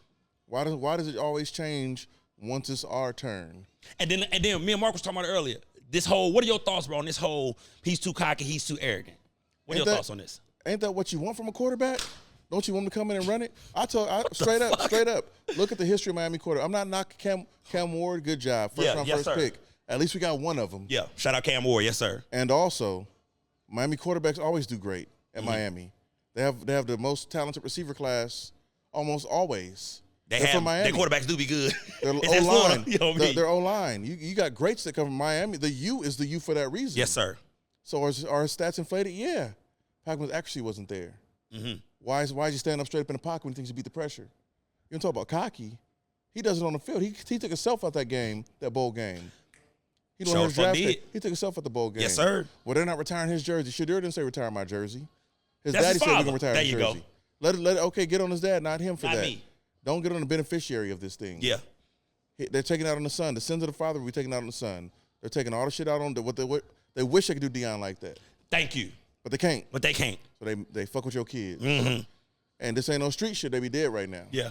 Why does it always change once it's our turn? And then me and Mark was talking about it earlier. This whole, what are your thoughts, bro, on this whole, he's too cocky, he's too arrogant? What are your thoughts on this? Ain't that what you want from a quarterback? Don't you want him to come in and run it? Straight up. Look at the history of Miami quarterback. I'm not knocking Cam Ward. Good job. First pick. At least we got one of them. Yeah. Shout out Cam Ward. Yes, sir. And also, Miami quarterbacks always do great at Miami. They have the most talented receiver class almost always. They're from Miami. Their quarterbacks do be good. Their O-line. You know their O-line. You got greats that come from Miami. The U is the U for that reason. Yes, sir. So are his stats inflated? Yeah. Pac-Man's accuracy wasn't there. Mm-hmm. Why is he standing up straight up in the pocket when he thinks he beat the pressure? You don't talk about cocky. He does it on the field. He took himself out that bowl game. He took himself out the bowl game. Yes, sir. Well, they're not retiring his jersey. Shadur didn't say retire my jersey. His That's daddy his said we're father. going to retire There his you jersey. go. Let it, okay, get on his dad, not him for Not that. me. Don't get on the beneficiary of this thing. Yeah. They're taking out on the son. The sins of the father will be taken out on the son. They're taking all the shit out on what they wish they could do Deion like that. Thank you. But they can't. But they can't. So they fuck with your kids. Mm-hmm. And this ain't no street shit. They be dead right now. Yeah.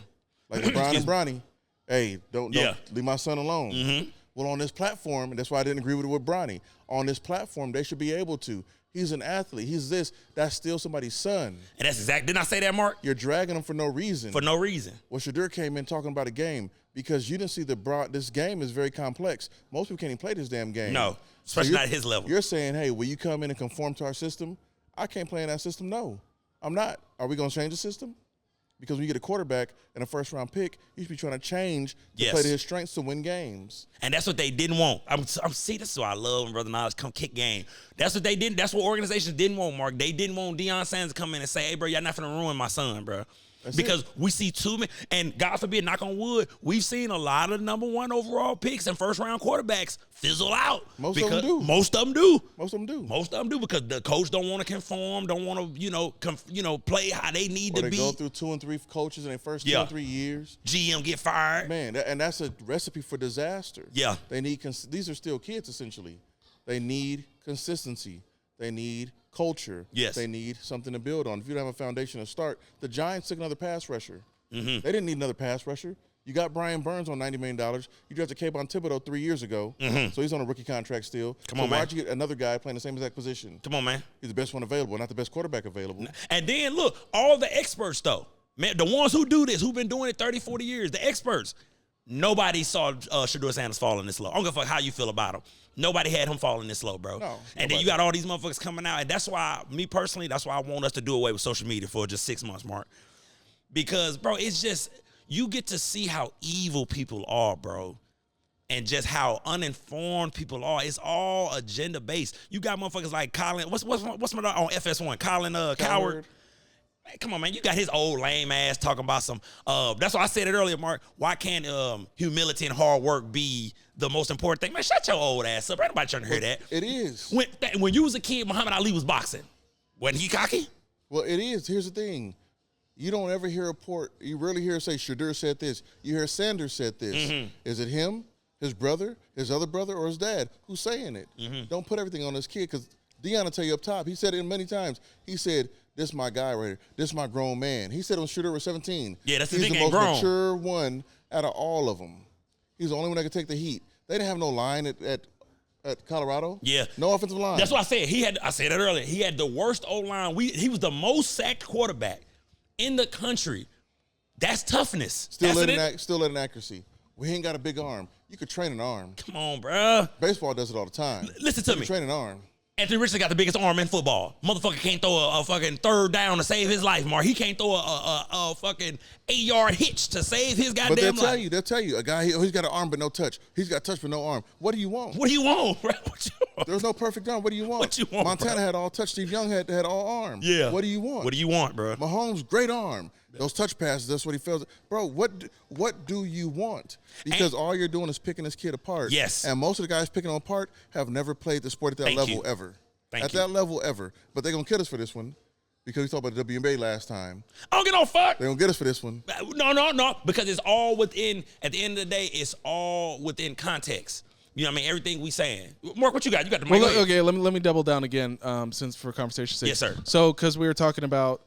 Like LeBron and Bronny. Hey, don't Yeah. leave my son alone. Mm-hmm. Well, on this platform, and that's why I didn't agree with Bronny. On this platform, they should be able to. He's an athlete. He's this. That's still somebody's son. And that's exactly, didn't I say that, Mark? You're dragging him for no reason. For no reason. Well, Shadur came in talking about a game because you didn't see this game is very complex. Most people can't even play this damn game. No, especially not at his level. You're saying, hey, will you come in and conform to our system? I can't play in that system. No, I'm not. Are we going to change the system? Because when you get a quarterback and a first-round pick, you should be trying to change to play to his strengths to win games. And that's what they didn't want. See, this is why I love when Brother Knowledge come kick game. That's what they didn't. That's what organizations didn't want, Mark. They didn't want Deion Sanders to come in and say, hey, bro, y'all not finna ruin my son, bro. Because we see too many, and God forbid, knock on wood, we've seen a lot of number one overall picks and first-round quarterbacks fizzle out. Most of them do. Most of them do. Most of them do. Most of them do because the coach don't want to conform, don't want to, play how they need or to be. They go through 2 and 3 coaches in their first 2 or 3 years. GM get fired. Man, and that's a recipe for disaster. Yeah. They need these are still kids essentially. They need consistency. They need culture. Yes. They need something to build on. If you don't have a foundation to start, the Giants took another pass rusher. Mm-hmm. They didn't need another pass rusher. You got Brian Burns on $90 million. You drafted Kayvon Thibodeau 3 years ago, so he's on a rookie contract still. Come on, man. Why'd you get another guy playing the same exact position? Come on, man. He's the best one available, not the best quarterback available. And then, look, all the experts, though, man, the ones who do this, who've been doing it 30, 40 years, the experts, nobody saw Shadur Sanders falling this low. I don't give a fuck how you feel about him. Nobody had him falling this low, bro. No, and then you got all these motherfuckers coming out. And that's why, me personally, that's why I want us to do away with social media for just 6 months, Mark. Because, bro, it's just, you get to see how evil people are, bro. And just how uninformed people are. It's all agenda-based. You got motherfuckers like Colin, what's my on FS1? Colin Coward. Man, come on, man. You got his old lame ass talking about some, that's why I said it earlier, Mark. Why can't humility and hard work be the most important thing? Man, shut your old ass up. Ain't nobody trying to hear that. It is. When you was a kid, Muhammad Ali was boxing. Wasn't he cocky? Well, it is. Here's the thing. You don't ever hear a report. You rarely hear say Shadur said this. You hear Sanders said this. Mm-hmm. Is it him, his brother, his other brother, or his dad? Who's saying it? Mm-hmm. Don't put everything on this kid because Deion will tell you up top. He said it many times. He said, this is my guy right here. This is my grown man. He said when Shadur was 17. Yeah, that's the He's thing, the ain't most grown. mature one out of all of them. He's the only one that could take the heat. They didn't have no line at Colorado. Yeah. No offensive line. That's what I said. I said it earlier. He had the worst O-line. He was the most sacked quarterback in the country. That's toughness. Still at an accuracy. We ain't got a big arm. You could train an arm. Come on, bro. Baseball does it all the time. Listen to me. Train an arm. Anthony Richardson got the biggest arm in football. Motherfucker can't throw a fucking third down to save his life, Mark. He can't throw a fucking 8-yard hitch to save his goddamn life. They'll tell you, a guy, he's got an arm but no touch. He's got touch but no arm. What do you want? What do you want, bro? What you want? There's no perfect arm. What do you want? What you want, Montana bro? had all touch. Steve Young had all arm. Yeah. What do you want? What do you want, bro? Mahomes, great arm. Those touch passes, that's what he feels. Bro, what do you want? Because all you're doing is picking this kid apart. Yes. And most of the guys picking him apart have never played the sport at that level ever. That level ever. But they're going to kill us for this one because we talked about the WNBA last time. I don't get no fuck. They're going to get us for this one. No. Because it's all within, at the end of the day, it's all within context. You know what I mean? Everything we saying. Mark, what you got? You got the mic. Well, okay, let me double down again since for conversation's sake. Yes, sir. So, because we were talking about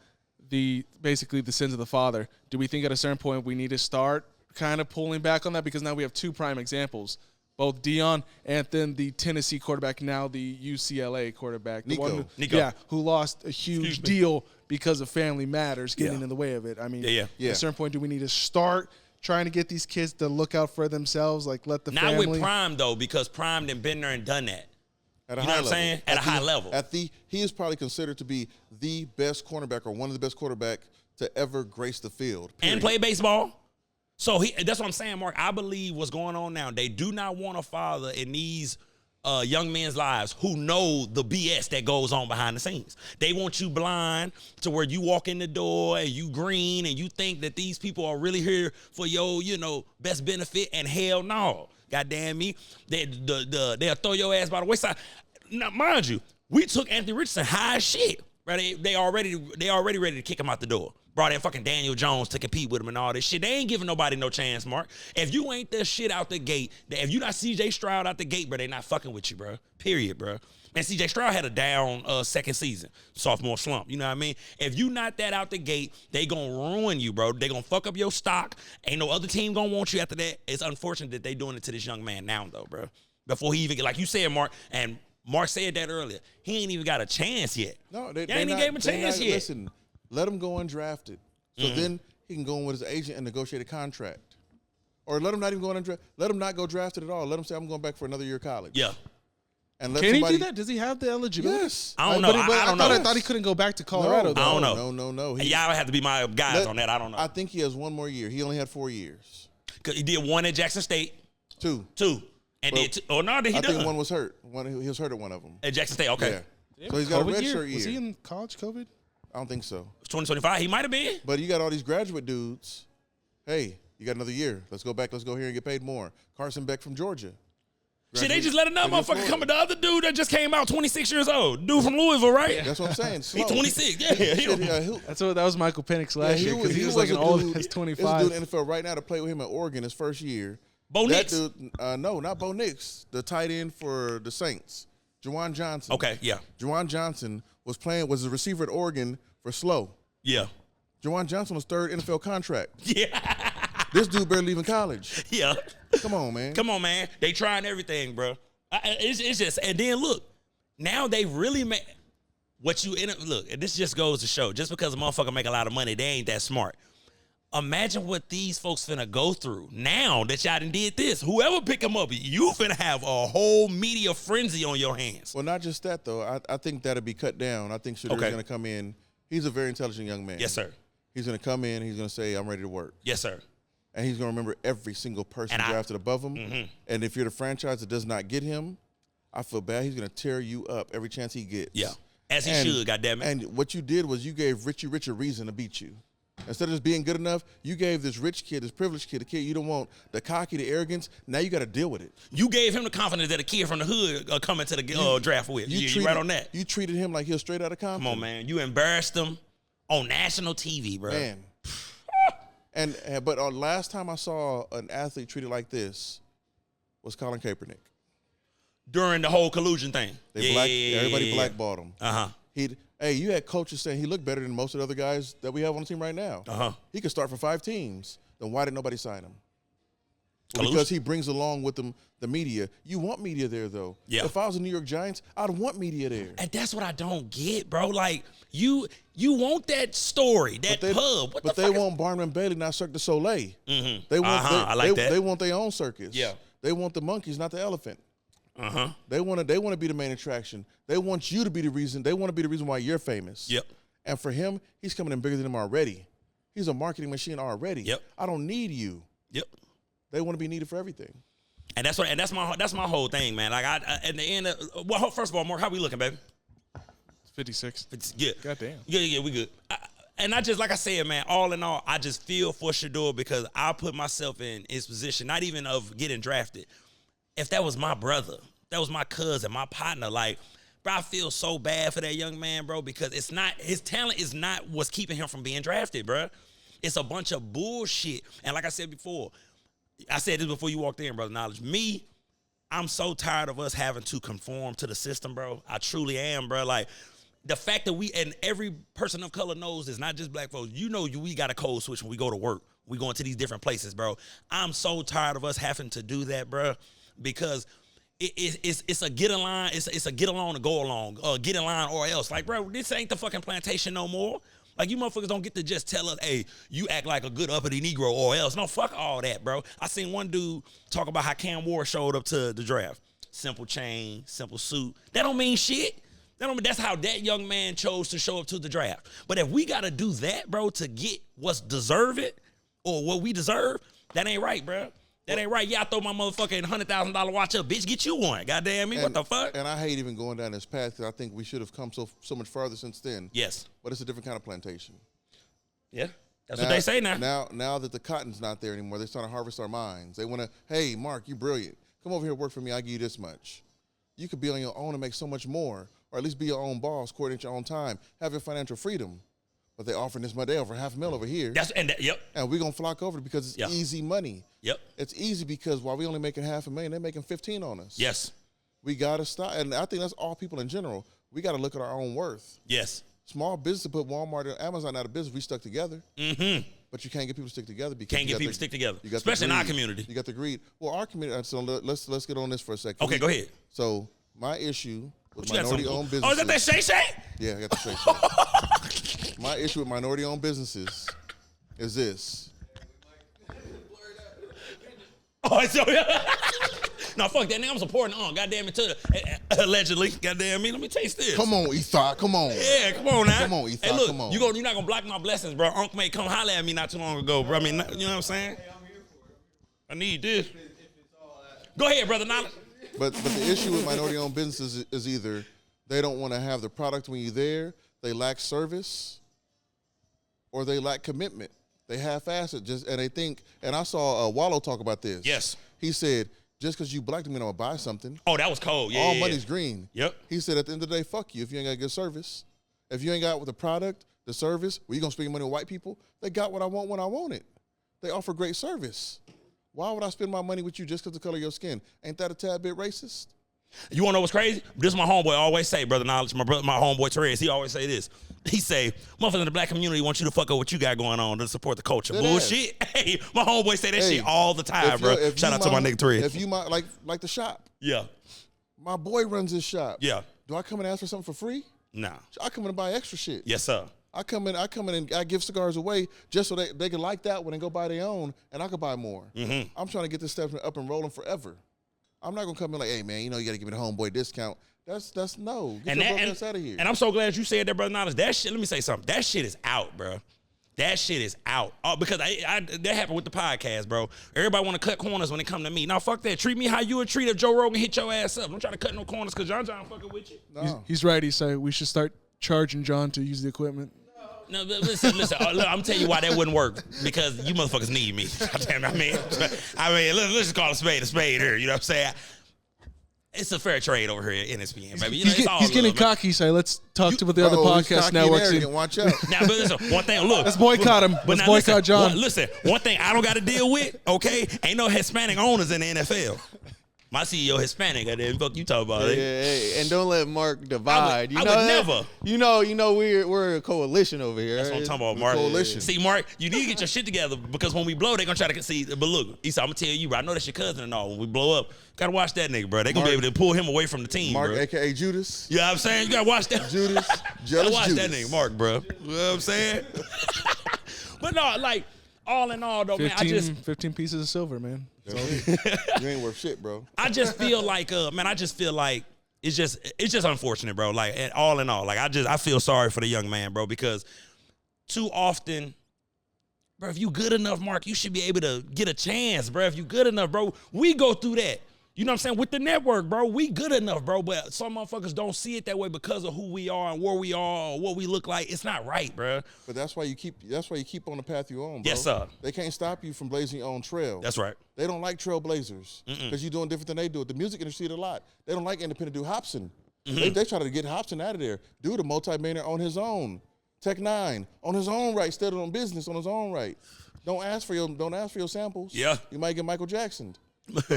basically the sins of the father, do we think at a certain point we need to start kind of pulling back on that? Because now we have two prime examples, both Dion and then the Tennessee quarterback, now the UCLA quarterback. Nico. Yeah, who lost a huge deal because of family matters getting in the way of it. I mean, at a certain point, do we need to start trying to get these kids to look out for themselves, like let the Not family... Not with Prime, though, because Prime done been there and done that. At a you know high what I'm saying? level. At a high level. He is probably considered to be the best cornerback or one of the best quarterbacks to ever grace the field. Period. And play baseball. So that's what I'm saying, Mark. I believe what's going on now. They do not want a father in these young men's lives who know the BS that goes on behind the scenes. They want you blind to where you walk in the door and you green and you think that these people are really here for your, best benefit, and hell no. Goddamn me. They'll throw your ass by the wayside. Now, mind you, we took Anthony Richardson high as shit. Right? They already ready to kick him out the door. Brought in fucking Daniel Jones to compete with him and all this shit. They ain't giving nobody no chance, Mark. If you ain't this shit out the gate, if you not CJ Stroud out the gate, bro, they not fucking with you, bro. Period, bro. Man, CJ Stroud had a down second season, sophomore slump. You know what I mean? If you not that out the gate, they gonna ruin you, bro. They gonna fuck up your stock. Ain't no other team gonna want you after that. It's unfortunate that they doing it to this young man now, though, bro. Before he even get, like you said, Mark, and Mark said that earlier, he ain't even got a chance yet. No, they ain't even gave him a chance yet. Listen, let him go undrafted. So then he can go in with his agent and negotiate a contract. Or let him not even go let him not go drafted at all. Let him say, I'm going back for another year of college. Yeah. And let Can he do that? Does he have the eligibility? Yes. I don't know. I thought he couldn't go back to Colorado. I don't know. No. Y'all have to be my guys on that. I don't know. I think he has one more year. He only had 4 years. Because he did one at Jackson State. Two. And did two. Oh, no, did he I think one was hurt. He was hurt at one of them. At Jackson State, okay. Yeah. So he's got a redshirt year. Was he in college COVID? I don't think so. 2025, he might have been. But you got all these graduate dudes. Hey, you got another year. Let's go back. Let's go here and get paid more. Carson Beck from Georgia. Shit, they just let another motherfucker come. The other dude that just came out, 26 years old. Dude from Louisville, right? Yeah. That's what I'm saying. He 26. Yeah. That was Michael Penix last year because he was like an old as 25. This dude in the NFL right now to play with him at Oregon his first year. Bo Nix? Dude, no, not Bo Nix. The tight end for the Saints. Juwan Johnson. Okay, yeah. Juwan Johnson was a receiver at Oregon for slow. Yeah. Juwan Johnson was third NFL contract. Yeah. This dude barely leaving college. Yeah. Come on, man. They trying everything, bro. It's just, and then look, now they really make look, this just goes to show, just because a motherfucker make a lot of money, they ain't that smart. Imagine what these folks finna go through now that y'all done did this. Whoever pick them up, you finna have a whole media frenzy on your hands. Well, not just that, though. I think that'll be cut down. I think Shedur's going to come in. He's a very intelligent young man. Yes, sir. He's going to come in. He's going to say, I'm ready to work. Yes, sir. And he's going to remember every single person drafted above him. Mm-hmm. And if you're the franchise that does not get him, I feel bad. He's going to tear you up every chance he gets. Yeah, as he should, goddammit. And what you did was you gave Richie Rich a reason to beat you. Instead of just being good enough, you gave this rich kid, this privileged kid, a kid you don't want, the cocky, the arrogance. Now you got to deal with it. You gave him the confidence that a kid from the hood coming to the draft with. You right on that. You treated him like he was straight out of Compton. Come on, man. You embarrassed him on national TV, bro. Man. But last time I saw an athlete treated like this was Colin Kaepernick. During the whole collusion thing. Everybody blackballed him. Uh-huh. Hey, you had coaches saying he looked better than most of the other guys that we have on the team right now. Uh-huh. He could start for 5 teams. Then why did nobody sign him? Well, collusion? Because he brings along with him the media. You want media there, though. Yeah. If I was the New York Giants, I'd want media there. And that's what I don't get, bro. Like, you want that story, that pub. What But the they fuck want Barnum and Bailey, not Cirque du Soleil. Mm-hmm. They want, I like that. They want their own circus. Yeah. They want the monkeys, not the elephant. Uh-huh. They want to be the main attraction. They want you to be the reason. They want to be the reason why you're famous. Yep. And for him, he's coming in bigger than them already. He's a marketing machine already. Yep. I don't need you. Yep. They want to be needed for everything. And that's my whole thing, man. Like, at the end of, well, first of all, Mark, how we looking, baby? 56. It's good. Goddamn. Yeah, we good. And I just, like I said, man, all in all, I just feel for Shador because I put myself in his position, not even of getting drafted. If that was my brother, that was my cousin, my partner, like, bro, I feel so bad for that young man, bro, because it's not, his talent is not what's keeping him from being drafted, bro. It's a bunch of bullshit. And like I said before, I said this before you walked in, brother Knowledge. Me, I'm so tired of us having to conform to the system, bro. I truly am, bro. Like, the fact that and every person of color knows it's not just black folks. You know, we got a code switch when we go to work. We go into these different places, bro. I'm so tired of us having to do that, bro, because it's a get in line. It's a get along to go along. Get in line or else. Like, bro, this ain't the fucking plantation no more. Like, you motherfuckers don't get to just tell us, hey, you act like a good uppity Negro or else. No, fuck all that, bro. I seen one dude talk about how Cam Ward showed up to the draft. Simple chain, simple suit. That don't mean shit. That's how that young man chose to show up to the draft. But if we got to do that, bro, to get what's deserved or what we deserve, that ain't right, bro. That ain't right. Yeah, I throw my motherfucking $100,000 watch up. Bitch, get you one. Goddamn me. What the fuck? And I hate even going down this path because I think we should have come so much farther since then. Yes. But it's a different kind of plantation. Yeah. That's what they say now. Now that the cotton's not there anymore, they're starting to harvest our minds. They want to, hey, Mark, you brilliant. Come over here, work for me. I'll give you this much. You could be on your own and make so much more, or at least be your own boss, coordinate your own time, have your financial freedom. But they offering this money. They offer $500,000 over here. Yep. And we're going to flock over because it's easy money. Yep. It's easy because while we only making $500,000, they're making 15 on us. Yes. We got to stop. And I think that's all people in general. We got to look at our own worth. Yes. Small business to put Walmart and Amazon out of business, we stuck together. Mm-hmm. But you can't get people to stick together because can't get people to stick together, especially in our community. You got the greed. Well, our community. So let's get on this for a second. Okay, go ahead. So my issue with minority-owned businesses. Oh, is that that Shay Shay? Yeah, I got the Shay Shay. My issue with minority-owned businesses is this. Oh, so no, fuck that nigga. I'm supporting goddamn it to the allegedly. Goddamn me. Let me taste this. Come on, Ethot. Come on. Yeah, come on now. Come on, Ethot. Hey, look, come on. you're not gonna block my blessings, bro. Unc may come holler at me not too long ago, bro. I mean, you know what I'm saying? I need this. Go ahead, brother. Knowledge. But the issue with minority-owned businesses is either they don't want to have the product when you're there, they lack service, or they lack commitment. They half-ass it, and they think. And I saw Wallow talk about this. Yes. He said, just because you black doesn't mean I'm gonna buy something. Oh, that was cold. Yeah. All money's green. Yep. He said, at the end of the day, fuck you if you ain't got good service. If you ain't got the product, the service, where you gonna spend your money on white people? They got what I want when I want it. They offer great service. Why would I spend my money with you just because of the color of your skin? Ain't that a tad bit racist? You want to know what's crazy? This is my homeboy always say, brother Knowledge, my homeboy Therese, he always say this. He say, motherfuckers in the black community want you to fuck up what you got going on to support the culture. It Bullshit. Hey, my homeboy say that shit all the time, bro. Shout out to my nigga Therese. If you like the shop. Yeah. My boy runs his shop. Yeah. Do I come and ask for something for free? Nah. I come in and buy extra shit. Yes, sir. I come in and I give cigars away just so they can like that one and go buy their own, and I could buy more. Mm-hmm. I'm trying to get this stuff up and rolling forever. I'm not gonna come in like, hey man, you know you gotta give me the homeboy discount. That's no. Get your broke ass out of here. And I'm so glad you said that, brother Knowledge. That shit. Let me say something. That shit is out, bro. That shit is out. Because that happened with the podcast, bro. Everybody want to cut corners when it come to me. Now fuck that. Treat me how you would treat if Joe Rogan hit your ass up. Don't try to cut no corners because John fucking with you. No. He's right. He said we should start charging John to use the equipment. No, but listen. Look, I'm telling you why that wouldn't work. Because you motherfuckers need me. Damn, I mean, let's just call a spade here. You know what I'm saying? It's a fair trade over here at NSPN, baby. You know, he's getting cocky, so let's talk to the other podcast networks. Watch out. Now, but listen, one thing, look. Let's boycott him. Let's boycott John. Listen, one thing I don't got to deal with, okay, ain't no Hispanic owners in the NFL. My CEO Hispanic. I didn't fuck you talk about it. Yeah, and don't let Mark divide. I would never. You know, we're a coalition over here. That's what I'm talking about, Mark. Coalition. See, Mark, you need to get your shit together because when we blow, they're gonna try to see. But look, Issa, I'm gonna tell you, bro. I know that's your cousin and all. When we blow up, gotta watch that nigga, bro. They gonna be able to pull him away from the team, Mark, bro. aka Judas. You know what I'm saying? You gotta watch that. Judas, Gotta jealous watch Judas. that nigga, Mark, bro. You know what I'm saying? But no, like all in all, though, 15, man, 15 pieces of silver, man. You ain't worth shit, bro. I just feel like, it's just unfortunate, bro. Like, and all in all, like I feel sorry for the young man, bro, because too often, bro, if you good enough, Mark, you should be able to get a chance, bro. If you good enough, bro, we go through that. You know what I'm saying? With the network, bro, we good enough, bro. But some motherfuckers don't see it that way because of who we are and where we are or what we look like. It's not right, bro. But that's why you keep on the path you're on, bro. Yes, sir. They can't stop you from blazing your own trail. That's right. They don't like trailblazers because you're doing different than they do it. The music industry did a lot. They don't like independent dude Hobson. They try to get Hobson out of there. Dude, a multi-millionaire on his own. Tech Nine on his own right, started on business on his own right. Don't ask for your samples. Yeah. You might get Michael Jackson.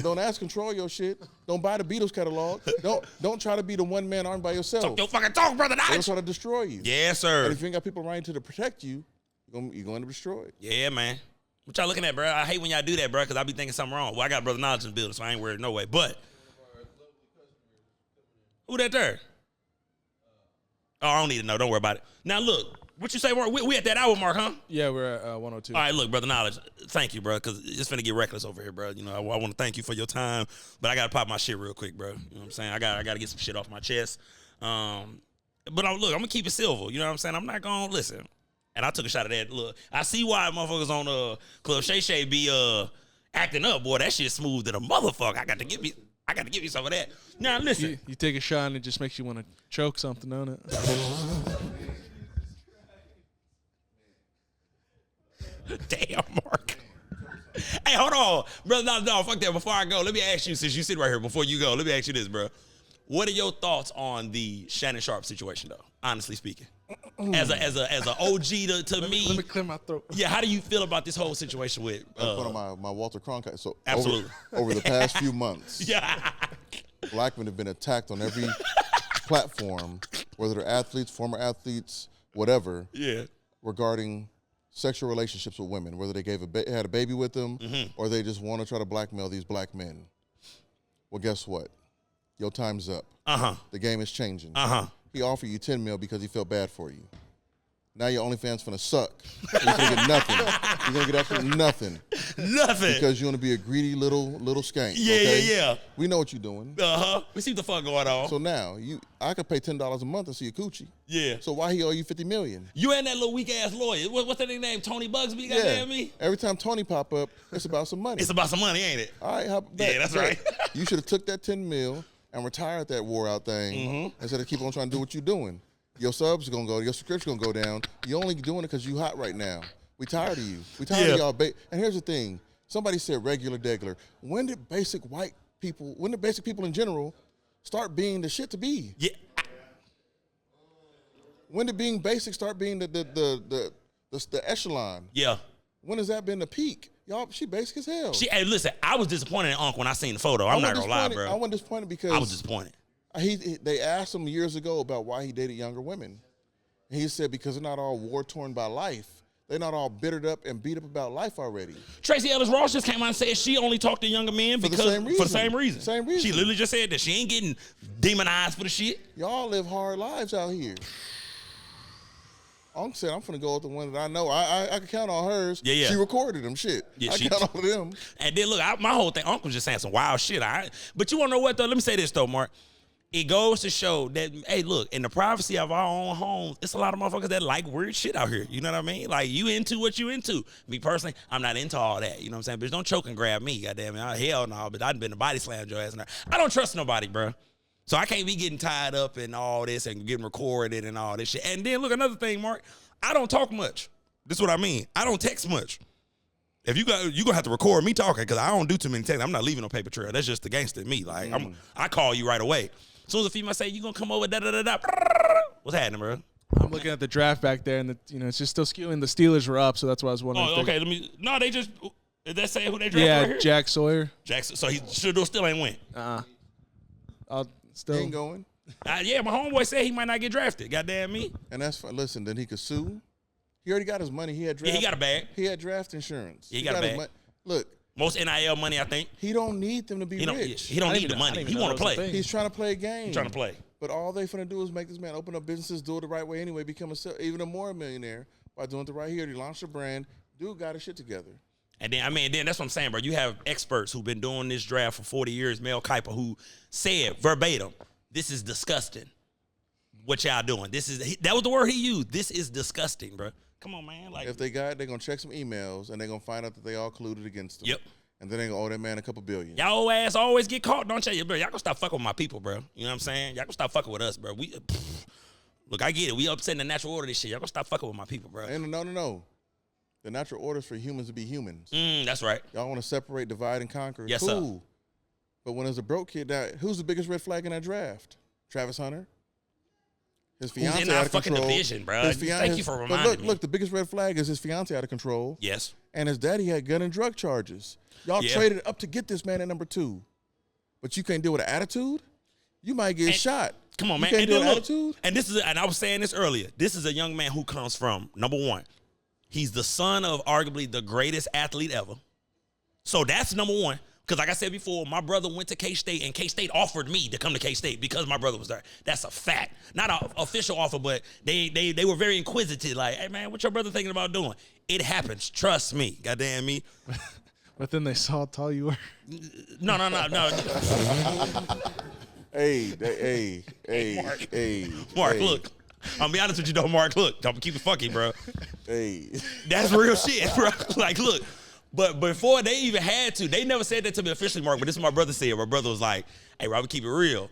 Don't ask, control your shit. Don't buy the Beatles catalog. Don't try to be the one man armed by yourself. Talk your fucking talk, brother. They'll Notch. try to destroy you. Yes, sir. And if you ain't got people around you to protect you, you're going to end up destroyed. Yeah, man. What y'all looking at, bro? I hate when y'all do that, bro, because I be thinking something wrong. Well, I got Brother Knowledge in the building, so I ain't worried no way. But who that there? Oh, I don't need to know. Don't worry about it. Now, look. What you say, Mark? We at that hour mark, huh? Yeah, we're at 102. All right, look, Brother Knowledge, thank you, bro, because it's finna get reckless over here, bro. You know, I want to thank you for your time, but I got to pop my shit real quick, bro. You know what I'm saying? I got to get some shit off my chest. But look, I'm going to keep it civil. You know what I'm saying? I'm not going to listen. And I took a shot at that. Look, I see why motherfuckers on Club Shay Shay be acting up, boy. That shit smooth than a motherfucker. I got to give you some of that. Now, listen. You take a shot and it just makes you want to choke something on it. Damn, Mark. Hey, hold on. Brother, no, fuck that. Before I go, let me ask you, since you sit right here, before you go, let me ask you this, bro. What are your thoughts on the Shannon Sharp situation, though, honestly speaking? As a OG to me. Let me clear my throat. Yeah, how do you feel about this whole situation with That's one of my Walter Cronkite. So Absolutely. Over the past few months, yeah. black men have been attacked on every platform, whether they're athletes, former athletes, whatever, Yeah. regarding sexual relationships with women, whether they had a baby with them or they just want to try to blackmail these black men. Well, guess what? Your time's up. The game is changing. He offered you $10 million because he felt bad for you. Now your OnlyFans finna suck. You're gonna get nothing. You're gonna get absolutely nothing. Nothing. Because you want to be a greedy little skank. Yeah, okay? yeah. We know what you're doing. We see what the fuck going on. So now I could pay $10 a month to see a coochie. Yeah. So why he owe you $50 million? You and that little weak ass lawyer. What's that nigga name? Tony Bugsby? Goddamn me. Every time Tony pop up, it's about some money. It's about some money, ain't it? All right, Yeah, that's right. You should have took that $10 million and retired that wore out thing instead of keep on trying to do what you're doing. Your subs are gonna go, your subscription gonna go down. You're only doing it because you hot right now. We tired of you. We tired of y'all. And here's the thing. Somebody said regular degular. When did basic people in general start being the shit to be? Yeah. When did being basic start being the echelon? Yeah. When has that been the peak? Y'all, she basic as hell. Hey, listen, I was disappointed in Unc when I seen the photo. I'm not gonna lie, bro. I wasn't disappointed because I was disappointed. They asked him years ago about why he dated younger women. And he said because they're not all war-torn by life. They're not all bittered up and beat up about life already. Tracy Ellis Ross just came out and said she only talked to younger men for the same reason. Same reason. She literally just said that she ain't getting demonized for the shit. Y'all live hard lives out here. Unc said, I'm finna go with the one that I know. I can count on hers. Yeah. She recorded them shit. Yeah, I count all of them. And then look, my whole thing, Unc was just saying some wild shit. But you wanna know what though? Let me say this though, Mark. It goes to show that, hey, look, in the privacy of our own homes, it's a lot of motherfuckers that like weird shit out here. You know what I mean? Like, you into what you into. Me personally, I'm not into all that. You know what I'm saying? Bitch, don't choke and grab me, goddamn it. Hell no, but I've been to body slammed your ass in there. I don't trust nobody, bro. So I can't be getting tied up in all this and getting recorded and all this shit. And then, look, another thing, Mark, I don't talk much. This is what I mean. I don't text much. If you're going to have to record me talking because I don't do too many texts. I'm not leaving no paper trail. That's just the gangster in me. Like, I call you right away. As soon as a female say, you gonna come over, da-da-da-da, what's happening, bro? I'm looking at the draft back there, and it's just still skewing. The Steelers were up, so that's why I was wondering. Oh, okay. Is Did that say who they drafted Yeah, right here? Jack Sawyer. Jackson. So Shador still ain't win. I'll He still. ain't going. Yeah, my homeboy said he might not get drafted. Goddamn me. And that's fine. Listen, then he could sue. He already got his money. He had draft. Yeah, he got a bag. He had draft insurance. Yeah, he got a his bag. mon- Look, Most NIL money, I think. he don't need them to be He don't. rich. He don't I need didn't the even- I money. didn't He even want to know that was a play. thing. He's trying to play a game. He's trying to play. But all they finna do is make this man open up businesses, do it the right way anyway, become even a more millionaire by doing it the right here. He launched a brand. Dude got his shit together. And then, then that's what I'm saying, bro. You have experts who've been doing this draft for 40 years, Mel Kiper, who said verbatim, this is disgusting. What y'all doing? That was the word he used. This is disgusting, bro. Come on, man. Like, If they got it, they're gonna check some emails and they're gonna find out that they all colluded against them. Yep. And then they gonna owe that man a couple billion. y'all old ass always get caught, don't y'all? Bro, y'all gonna stop fucking with my people, bro. You know what I'm saying? Y'all gonna stop fucking with us, bro. Look, I get it. We upsetting the natural order of this shit. Y'all gonna stop fucking with my people, bro. And no. The natural order is for humans to be humans. That's right. Y'all want to separate, divide, and conquer. Yes, cool. sir. But when there's a broke kid, who's the biggest red flag in that draft? Travis Hunter. His Who's fiance in out our of fucking control. division, bro. His Thank you for but reminding me. Look, the biggest red flag is his fiance out of control. Yes. And his daddy had gun and drug charges. Y'all Yeah. traded up to get this man at number 2. But you can't deal with an attitude? You might get shot. Come on, You man. can't And deal then with look, attitude? and I was saying this earlier. This is a young man who comes from, number one, he's the son of arguably the greatest athlete ever. So that's number one. Because like I said before, my brother went to K-State, and K-State offered me to come to K-State because my brother was there. That's a fact. Not an official offer, but they were very inquisitive. Like, hey, man, what your brother thinking about doing? It happens. Trust me. Goddamn me. But then they saw how tall you were. No. Hey, Mark, hey, look. I'm gonna be honest with you, though, Mark. Look, I'm gonna keep it funky, bro. Hey. That's real shit, bro. Like, look. But before they even had to, they never said that to me officially, Mark. But this is what my brother said. My brother was like, hey, Robert, keep it real.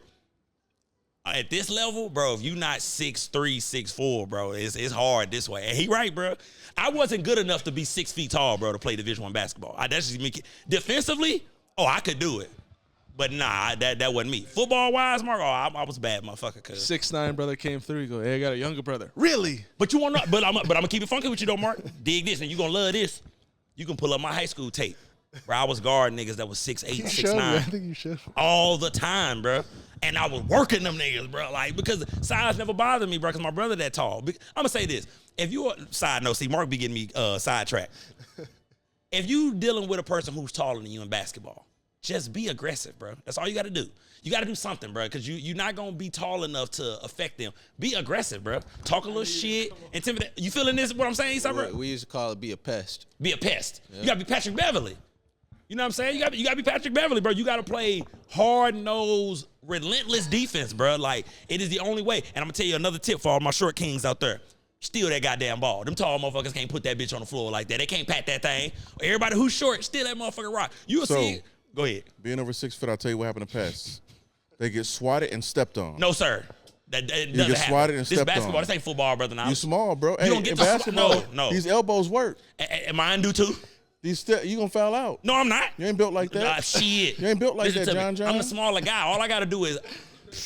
At this level, bro, if you not 6'3", 6'4", bro, it's hard this way. And he right, bro. I wasn't good enough to be 6 feet tall, bro, to play Division I basketball. That's just me. Defensively, I could do it. But nah, that wasn't me. Football-wise, Mark, I was a bad motherfucker. 6'9" brother came through. He go, hey, I got a younger brother. Really? But you want to, but I'm gonna keep it funky with you though, Mark. Dig this, and you gonna love this. You can pull up my high school tape where I was guarding niggas that was 6'8", You showed me. 6'9". I think you should. All the time, bro. And I was working them niggas, bro. Like, because size never bothered me, bro, because my brother that tall. I'm going to say this. If you side note, see, Mark be getting me sidetracked. If you dealing with a person who's taller than you in basketball, just be aggressive, bro. That's all you got to do. You got to do something, bro, because you're not going to be tall enough to affect them. Be aggressive, bro. Talk a little shit. Intimidate. You feeling this, what I'm saying, Eastside, We used to call it be a pest. Be a pest. Yeah. You got to be Patrick Beverly. You know what I'm saying? You got to be Patrick Beverly, bro. You got to play hard-nosed, relentless defense, bro. Like, it is the only way. And I'm going to tell you another tip for all my short kings out there. Steal that goddamn ball. Them tall motherfuckers can't put that bitch on the floor like that. They can't pat that thing. Everybody who's short, steal that motherfucking rock. You'll see it. Go ahead. Being over 6 foot, I'll tell you what happened to pass. They get swatted and stepped on. No, sir. That doesn't get happen. swatted and This stepped basketball. on. This ain't football, brother. Now You small, bro. You don't get in the basketball. no. These elbows work. Am I undue too? You gonna foul out. No, I'm not. You ain't built like that. Nah, shit. You ain't built like Listen that, to me. John John. I'm the smaller guy. All I got to do is,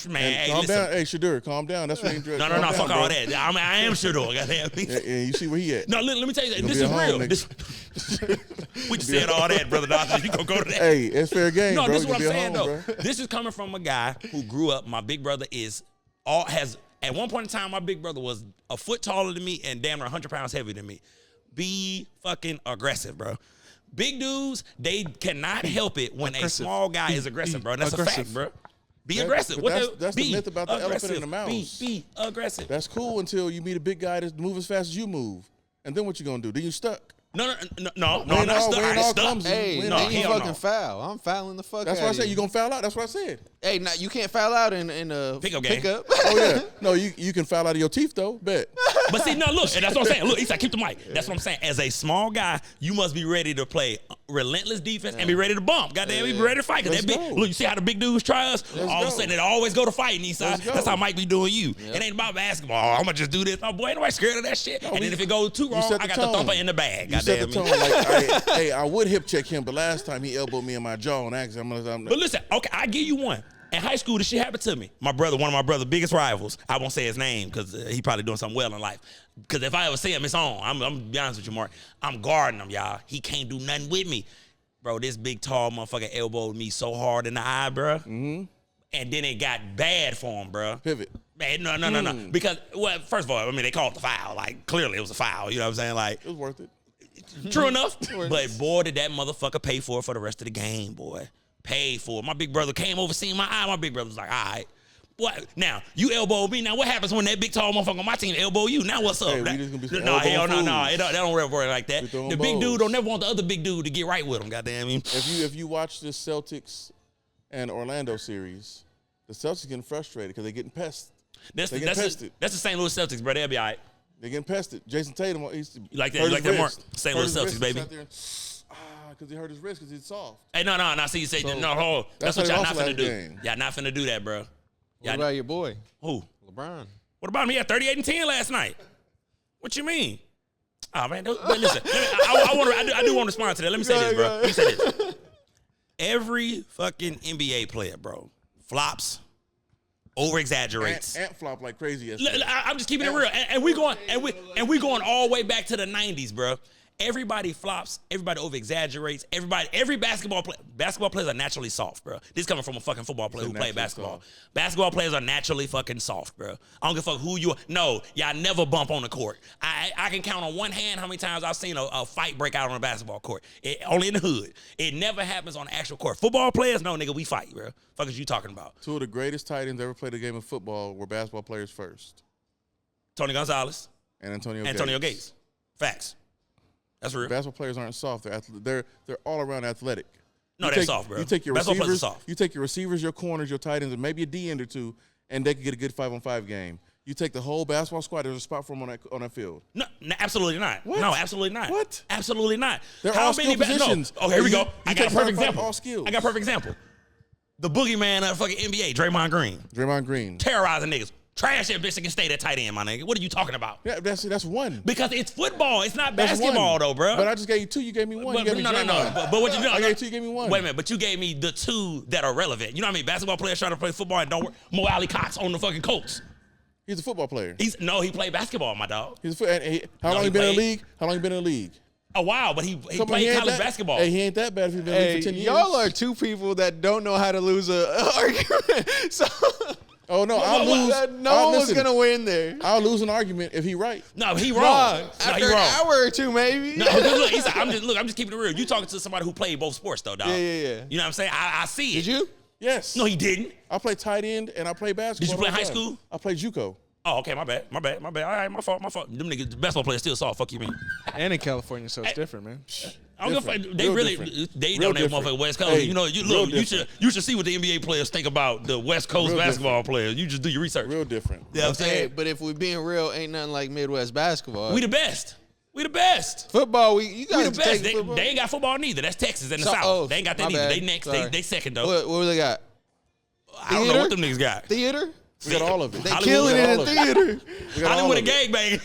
man, hey, calm listen. down. Hey, Shadur, calm down. That's what he No, fuck all that. I am sure though. Yeah, you see where he at. No, let me tell you that. You This gonna is be at home, real. nigga. We just said all that, brother Dawson. You gonna go to that. Hey, it's fair game, No, bro. this is You what I'm be at saying home, though. bro. This is coming from a guy who grew up. My big brother has at one point in time, my big brother was a foot taller than me and damn near 100 pounds heavier than me. Be fucking aggressive, bro. Big dudes, they cannot help it when a small guy is aggressive, bro. That's a fact, bro. Be aggressive. But that's the myth about the elephant in the mouse. Be aggressive. That's cool until you meet a big guy that move as fast as you move. And then what you gonna do? Then you stuck. No, We I'm ain't not all- stuck. we I ain't ain't all stuck. clumsy. Hey, We no, then you hell fucking no. foul. I'm fouling the fuck That's out why I of said you gonna foul out. That's what I said. Hey, now you can't foul out in a Pickup game. Oh yeah. No, you can foul out of your teeth though. Bet. But see, no, look, and that's what I'm saying. Look, Eastside, keep the mic. That's what I'm saying. As a small guy, you must be ready to play relentless defense and be ready to bump. Goddamn, be ready to fight. Cause Let's that big, go. look, you see how the big dudes try us? Let's All of a go. sudden, it always go to fighting, Eastside. Let's go. That's how Mike be doing you. It ain't about basketball. Oh, I'm gonna just do this. No, boy, ain't nobody scared of that shit. And then if it goes too wrong, set I the got the tone. thumper in the bag. You set the Goddamn tone me. like, hey, I would hip check him, but last time he elbowed me in my jaw on accident. But listen, okay, I give you one. In high school, this shit happened to me. My brother, one of my brother's biggest rivals. I won't say his name because he probably doing something well in life. Because if I ever see him, it's on. I'm gonna be honest with you, Mark. I'm guarding him, y'all. He can't do nothing with me. Bro, this big tall motherfucker elbowed me so hard in the eye, bro. Mm-hmm. And then it got bad for him, bro. Pivot. Man, no. Because, well, first of all, I mean, they called it the foul. Like, clearly it was a foul. You know what I'm saying? Like, It was worth it. true enough. But, boy, did that motherfucker pay for it for the rest of the game, boy. Paid for it. My big brother came over, seen my eye. My big brother was like, all right. What? Now, you elbowed me. Now, what happens when that big, tall motherfucker on my team elbow you? Now, what's up? Hey, we just gonna be some no, hell elbow no. fools. That don't work like that. We throwing The big bows. dude don't never want the other big dude to get right with him, goddamn him. If you watch this Celtics and Orlando series, the Celtics getting frustrated because they're getting pested. That's They the get pested. St. Louis Celtics, bro. They'll be all right. They're getting pested. Jason Tatum, he's You like that? hurt You like his that, Mark? wrist. St. Hurt Louis his Celtics, wrist. baby. He's out there, because he hurt his wrist because it's soft. Hey, no. See, you say, So, no, hold on. That's what how y'all they not lost finna last do. game. Y'all not finna do that, bro. What Y'all, about your boy, who? LeBron? What about him? He had 38 and 10 last night. What you mean? Oh, man. But listen, I do want to respond to that. Let me say this, bro. Let me say this. Every fucking NBA player, bro, flops, over-exaggerates. Ant flop like crazy yesterday. I'm just keeping it real, and we going all the way back to the 90s, bro. Everybody flops, everybody over exaggerates, every basketball players are naturally soft, bro. This coming from a fucking football player who played basketball. Soft. Basketball players are naturally fucking soft, bro. I don't give a fuck who you are. No, y'all never bump on the court. I can count on one hand how many times I've seen a fight break out on a basketball court. Only in the hood. It never happens on the actual court. Football players, no, nigga, we fight, bro. Fuck is you talking about? Two of the greatest tight ends ever played a game of football were basketball players first. Tony Gonzalez, And Antonio Gates. Facts. That's real. Basketball players aren't soft. They're all around athletic. No, they're soft, bro. You take your Basketball players are receivers, soft. you take your receivers, your corners, your tight ends, and maybe a D end or two, and they can get a good 5-on-5 game. You take the whole basketball squad. There's a spot for them on that field. No, absolutely not. What? No, absolutely not. What? Absolutely not. They're all skill positions. No. Oh, here we go. I got a take perfect 5-5 example. all skills. I got a perfect example. The boogeyman of fucking NBA, Draymond Green, Draymond Green. terrorizing niggas. Trash that bitch that can stay that tight end, my nigga. What are you talking about? Yeah, that's one. Because it's football. It's not That's basketball, one. though, bro. But I just gave you two. You gave me one. You gave me no. Draymond. But what you do? I gave you two. You gave me one. Wait a minute. But you gave me the two that are relevant. You know what I mean? Basketball players trying to play football and don't work. Mo Alley Cox on the fucking Colts. He's a football player. He played basketball, my dog. How long he he been in the played- league? How long he been in the league? A while, but he Come on, played ain't college that- basketball. Hey, he ain't that bad if he's been in the league for 10 years. y'all are two people that don't know how to lose a argument. So Oh no, I'll lose. no one was gonna win there. I'll lose an argument if he right. No, he wrong. No, After he an wrong. hour or two, maybe. No, look, I'm just keeping it real. You talking to somebody who played both sports, though, dog. Yeah. You know what I'm saying? I see it. Did you? Yes. No, he didn't. I play tight end and I play basketball. Did you play all the high time. school? I played JUCO. Oh, okay, my bad. All right, my fault. Them niggas, the basketball players still soft. Fuck you, mean? And in California, so it's different, man. I don't give a fuck. They Real really, different. they Real don't that different. motherfucker West Coast. Hey, You know, real you should see what the NBA players think about the West Coast Real basketball players. You just do your research. Real different. Yeah, I'm Hey, saying but if we're being real, ain't nothing like Midwest basketball. we the best. We the best. Football, you We guys the best. take football. They ain't got football neither. That's Texas and the So- South. oh, They ain't got that my neither. bad. They next. Sorry. They second though. What do they got? I don't know what Theater? them niggas got. Theater? We got all of it. They Hollywood killing got it in all of it. theater. We got all Hollywood a of it. gangbang.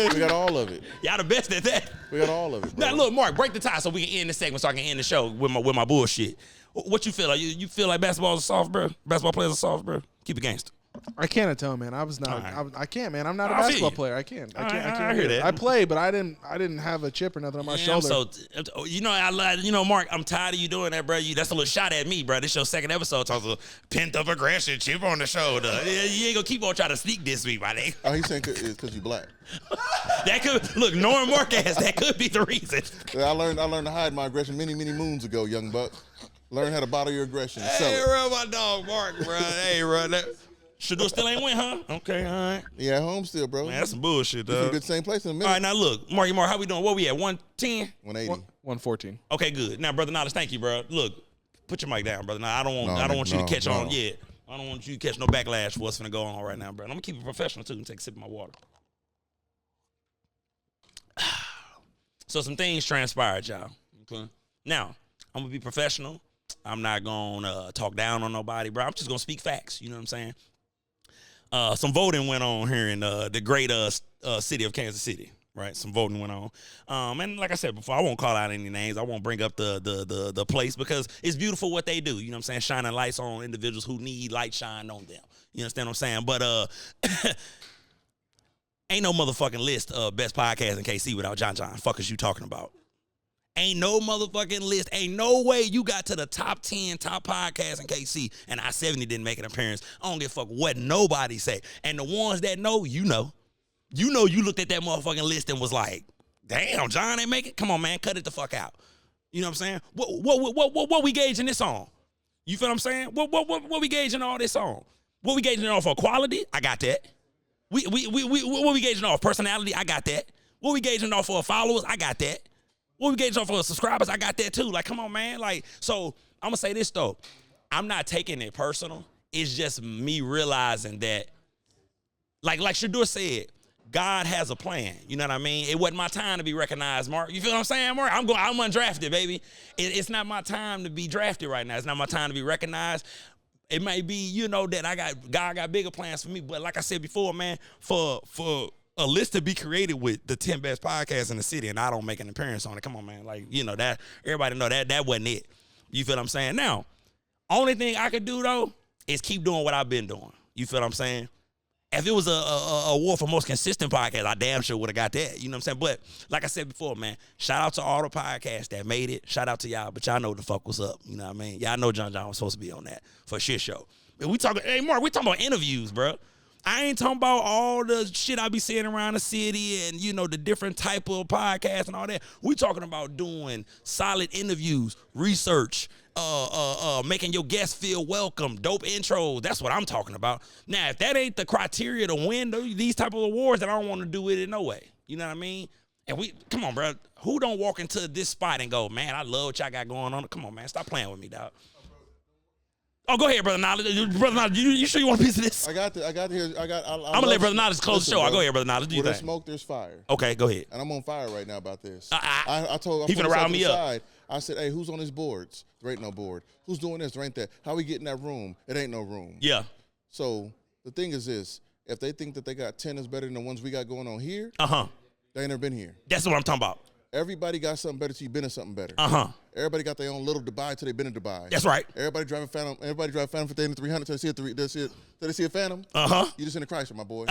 Yeah. We got all of it. Y'all the best at that. We got all of it. Bro. Now look, Mark, break the tie so we can end this segment so I can end the show with my bullshit. What you feel like? You feel like basketball is soft, bro? Basketball players are soft, bro? Keep it gangster. I can't atone, man. I was not. All right. I can't, man. I'm not a I feel basketball you. player. I can't. I All can't. right, I can't. I hear do it. that. I played, but I didn't have a chip or nothing on my Yeah, I'm shoulder. Mark, I'm tired of you doing that, bro. That's a little shot at me, bro. This your second episode. Talks of pent up aggression, chip on the shoulder. Yeah, you ain't gonna keep on trying to sneak this me, my nigga. Oh, he's saying it's because you black. That could look, knowing Marquez, that could be the reason. I learned to hide my aggression many moons ago, young buck. Learn how to bottle your aggression and sell it. bro, my dog Mark, bro. Hey, bro. Shador still ain't win, huh? Okay, all right. Yeah, at home still, bro. Man, that's some bullshit, We can dog. be at the same place in a minute. All right, now look, Mark, how we doing? What we at? 110? 180. 114. Okay, good. Now, brother Knowledge, thank you, bro. Look, put your mic down, brother. Now, I don't want you to catch on yet. I don't want you to catch no backlash for what's finna go on right now, bro. I'm gonna keep it professional too and take a sip of my water. So some things transpired, y'all. Okay. Now, I'm gonna be professional. I'm not gonna talk down on nobody, bro. I'm just gonna speak facts. You know what I'm saying? Some voting went on here in the great city of Kansas City, right? Some voting went on, and like I said before, I won't call out any names. I won't bring up the place because it's beautiful what they do. You know what I'm saying? Shining lights on individuals who need light shined on them. You understand what I'm saying? But ain't no motherfucking list of best podcasts in KC without John. Fuck is you talking about? Ain't no motherfucking list. Ain't no way you got to the top 10 top podcasts in KC and I-70 didn't make an appearance. I don't give a fuck what nobody say. And the ones that know, you know. You know you looked at that motherfucking list and was like, damn, John ain't make it? Come on, man, cut it the fuck out. You know what I'm saying? What we gauging this on? You feel what I'm saying? What we gauging all this on? What we gauging off for quality? I got that. What we gauging off personality? I got that. What we gauging off for followers? I got that. What we gauging off for subscribers? I got that too. Like, come on, man. Like, so I'm gonna say this though. I'm not taking it personal. It's just me realizing that, like Shadur said, God has a plan. You know what I mean? It wasn't my time to be recognized, Mark. You feel what I'm saying, Mark? I'm undrafted, baby. It's not my time to be drafted right now. It's not my time to be recognized. It may be, you know, that God got bigger plans for me. But like I said before, man, for a list to be created with the 10 best podcasts in the city and I don't make an appearance on it, come on, man. Like, you know, that everybody know that wasn't it. You feel what I'm saying? Now, only thing I could do, though, is keep doing what I've been doing. You feel what I'm saying? If it was a award for most consistent podcast, I damn sure would have got that. You know what I'm saying? But like I said before, man, shout out to all the podcasts that made it. Shout out to y'all, but y'all know what the fuck was up. You know what I mean? Y'all know John was supposed to be on that for shit show. But hey, Mark, we talking about interviews, bro. I ain't talking about all the shit I be seeing around the city and, you know, the different type of podcasts and all that. We talking about doing solid interviews, research, making your guests feel welcome, dope intros. That's what I'm talking about. Now, if that ain't the criteria to win these type of awards, then I don't want to do it no way. You know what I mean? And come on, bro. Who don't walk into this spot and go, man, I love what y'all got going on. Come on, man. Stop playing with me, dog. Oh, go ahead, Brother Knowledge. Brother Knowledge, you sure you want a piece of this? I got here. I'm gonna let Brother Knowledge close the show. I'll go ahead, Brother Knowledge. Do you Where there's think? smoke, there's fire. Okay, go ahead. And I'm on fire right now about this. I told he finna rile me up. I said, hey, who's on his boards? There ain't no board. Who's doing this? There ain't that. How we get in that room? It ain't no room. Yeah. So the thing is this. If they think that they got 10 is better than the ones we got going on here, they ain't never been here. That's what I'm talking about. Everybody got something better till you been in something better. Everybody got their own little Dubai till they been in Dubai. That's right. Everybody drive Phantom for 300 till they see a Phantom. You just in the Chrysler, my boy.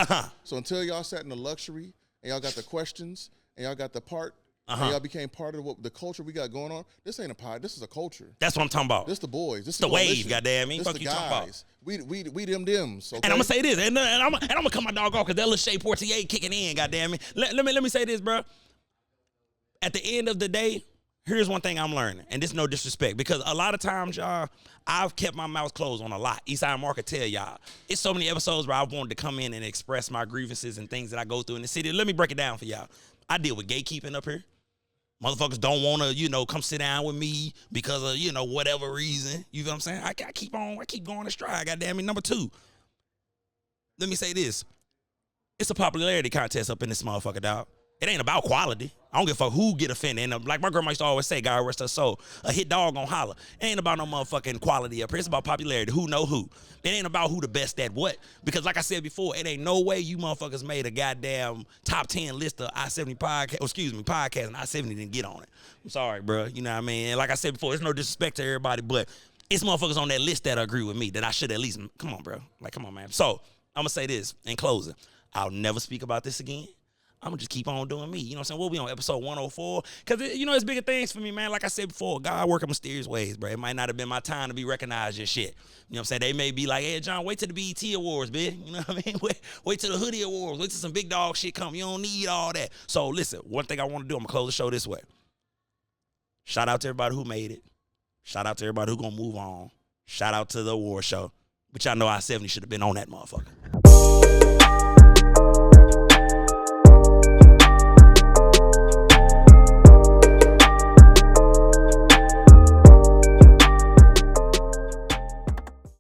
So until y'all sat in the luxury and y'all got the questions and y'all got the part and y'all became part of the culture we got going on, this ain't a pod. This is a culture. That's what I'm talking about. This the boys. This the wave, goddamn me. This Fuck the you guys. talking about. We them dems. Okay? And I'm gonna say this, and I'm gonna cut my dog off because that little Shea Portier kicking in, goddamn me. Let me say this, bro. At the end of the day, here's one thing I'm learning, and this is no disrespect, because a lot of times, y'all, I've kept my mouth closed on a lot. Eastside Mark could tell y'all. It's so many episodes where I wanted to come in and express my grievances and things that I go through in the city. Let me break it down for y'all. I deal with gatekeeping up here. Motherfuckers don't want to, you know, come sit down with me because of, you know, whatever reason. You know what I'm saying? I keep going to stride, goddamn me. Number two, let me say this. It's a popularity contest up in this motherfucker, dog. It ain't about quality. I don't give a fuck who get offended. And like my grandma used to always say, God rest her soul, a hit dog gonna holler. It ain't about no motherfucking quality up here. It's about popularity. Who know who. It ain't about who the best at what. Because like I said before, it ain't no way you motherfuckers made a goddamn top 10 list of I-70 podcast, and I-70 didn't get on it. I'm sorry, bro. You know what I mean? And like I said before, it's no disrespect to everybody, but it's motherfuckers on that list that agree with me that I should at least, come on, bro. Like, come on, man. So I'm gonna say this in closing. I'll never speak about this again. I'm going to just keep on doing me. You know what I'm saying? We'll be on episode 104. Because, you know, it's bigger things for me, man. Like I said before, God work in mysterious ways, bro. It might not have been my time to be recognized and shit. You know what I'm saying? They may be like, hey, John, wait till the BET Awards, bitch. You know what I mean? Wait till the Hoodie Awards. Wait till some big dog shit come. You don't need all that. So, listen, one thing I want to do, I'm going to close the show this way. Shout out to everybody who made it. Shout out to everybody who going to move on. Shout out to the award show. But y'all know I-70 should have been on that motherfucker.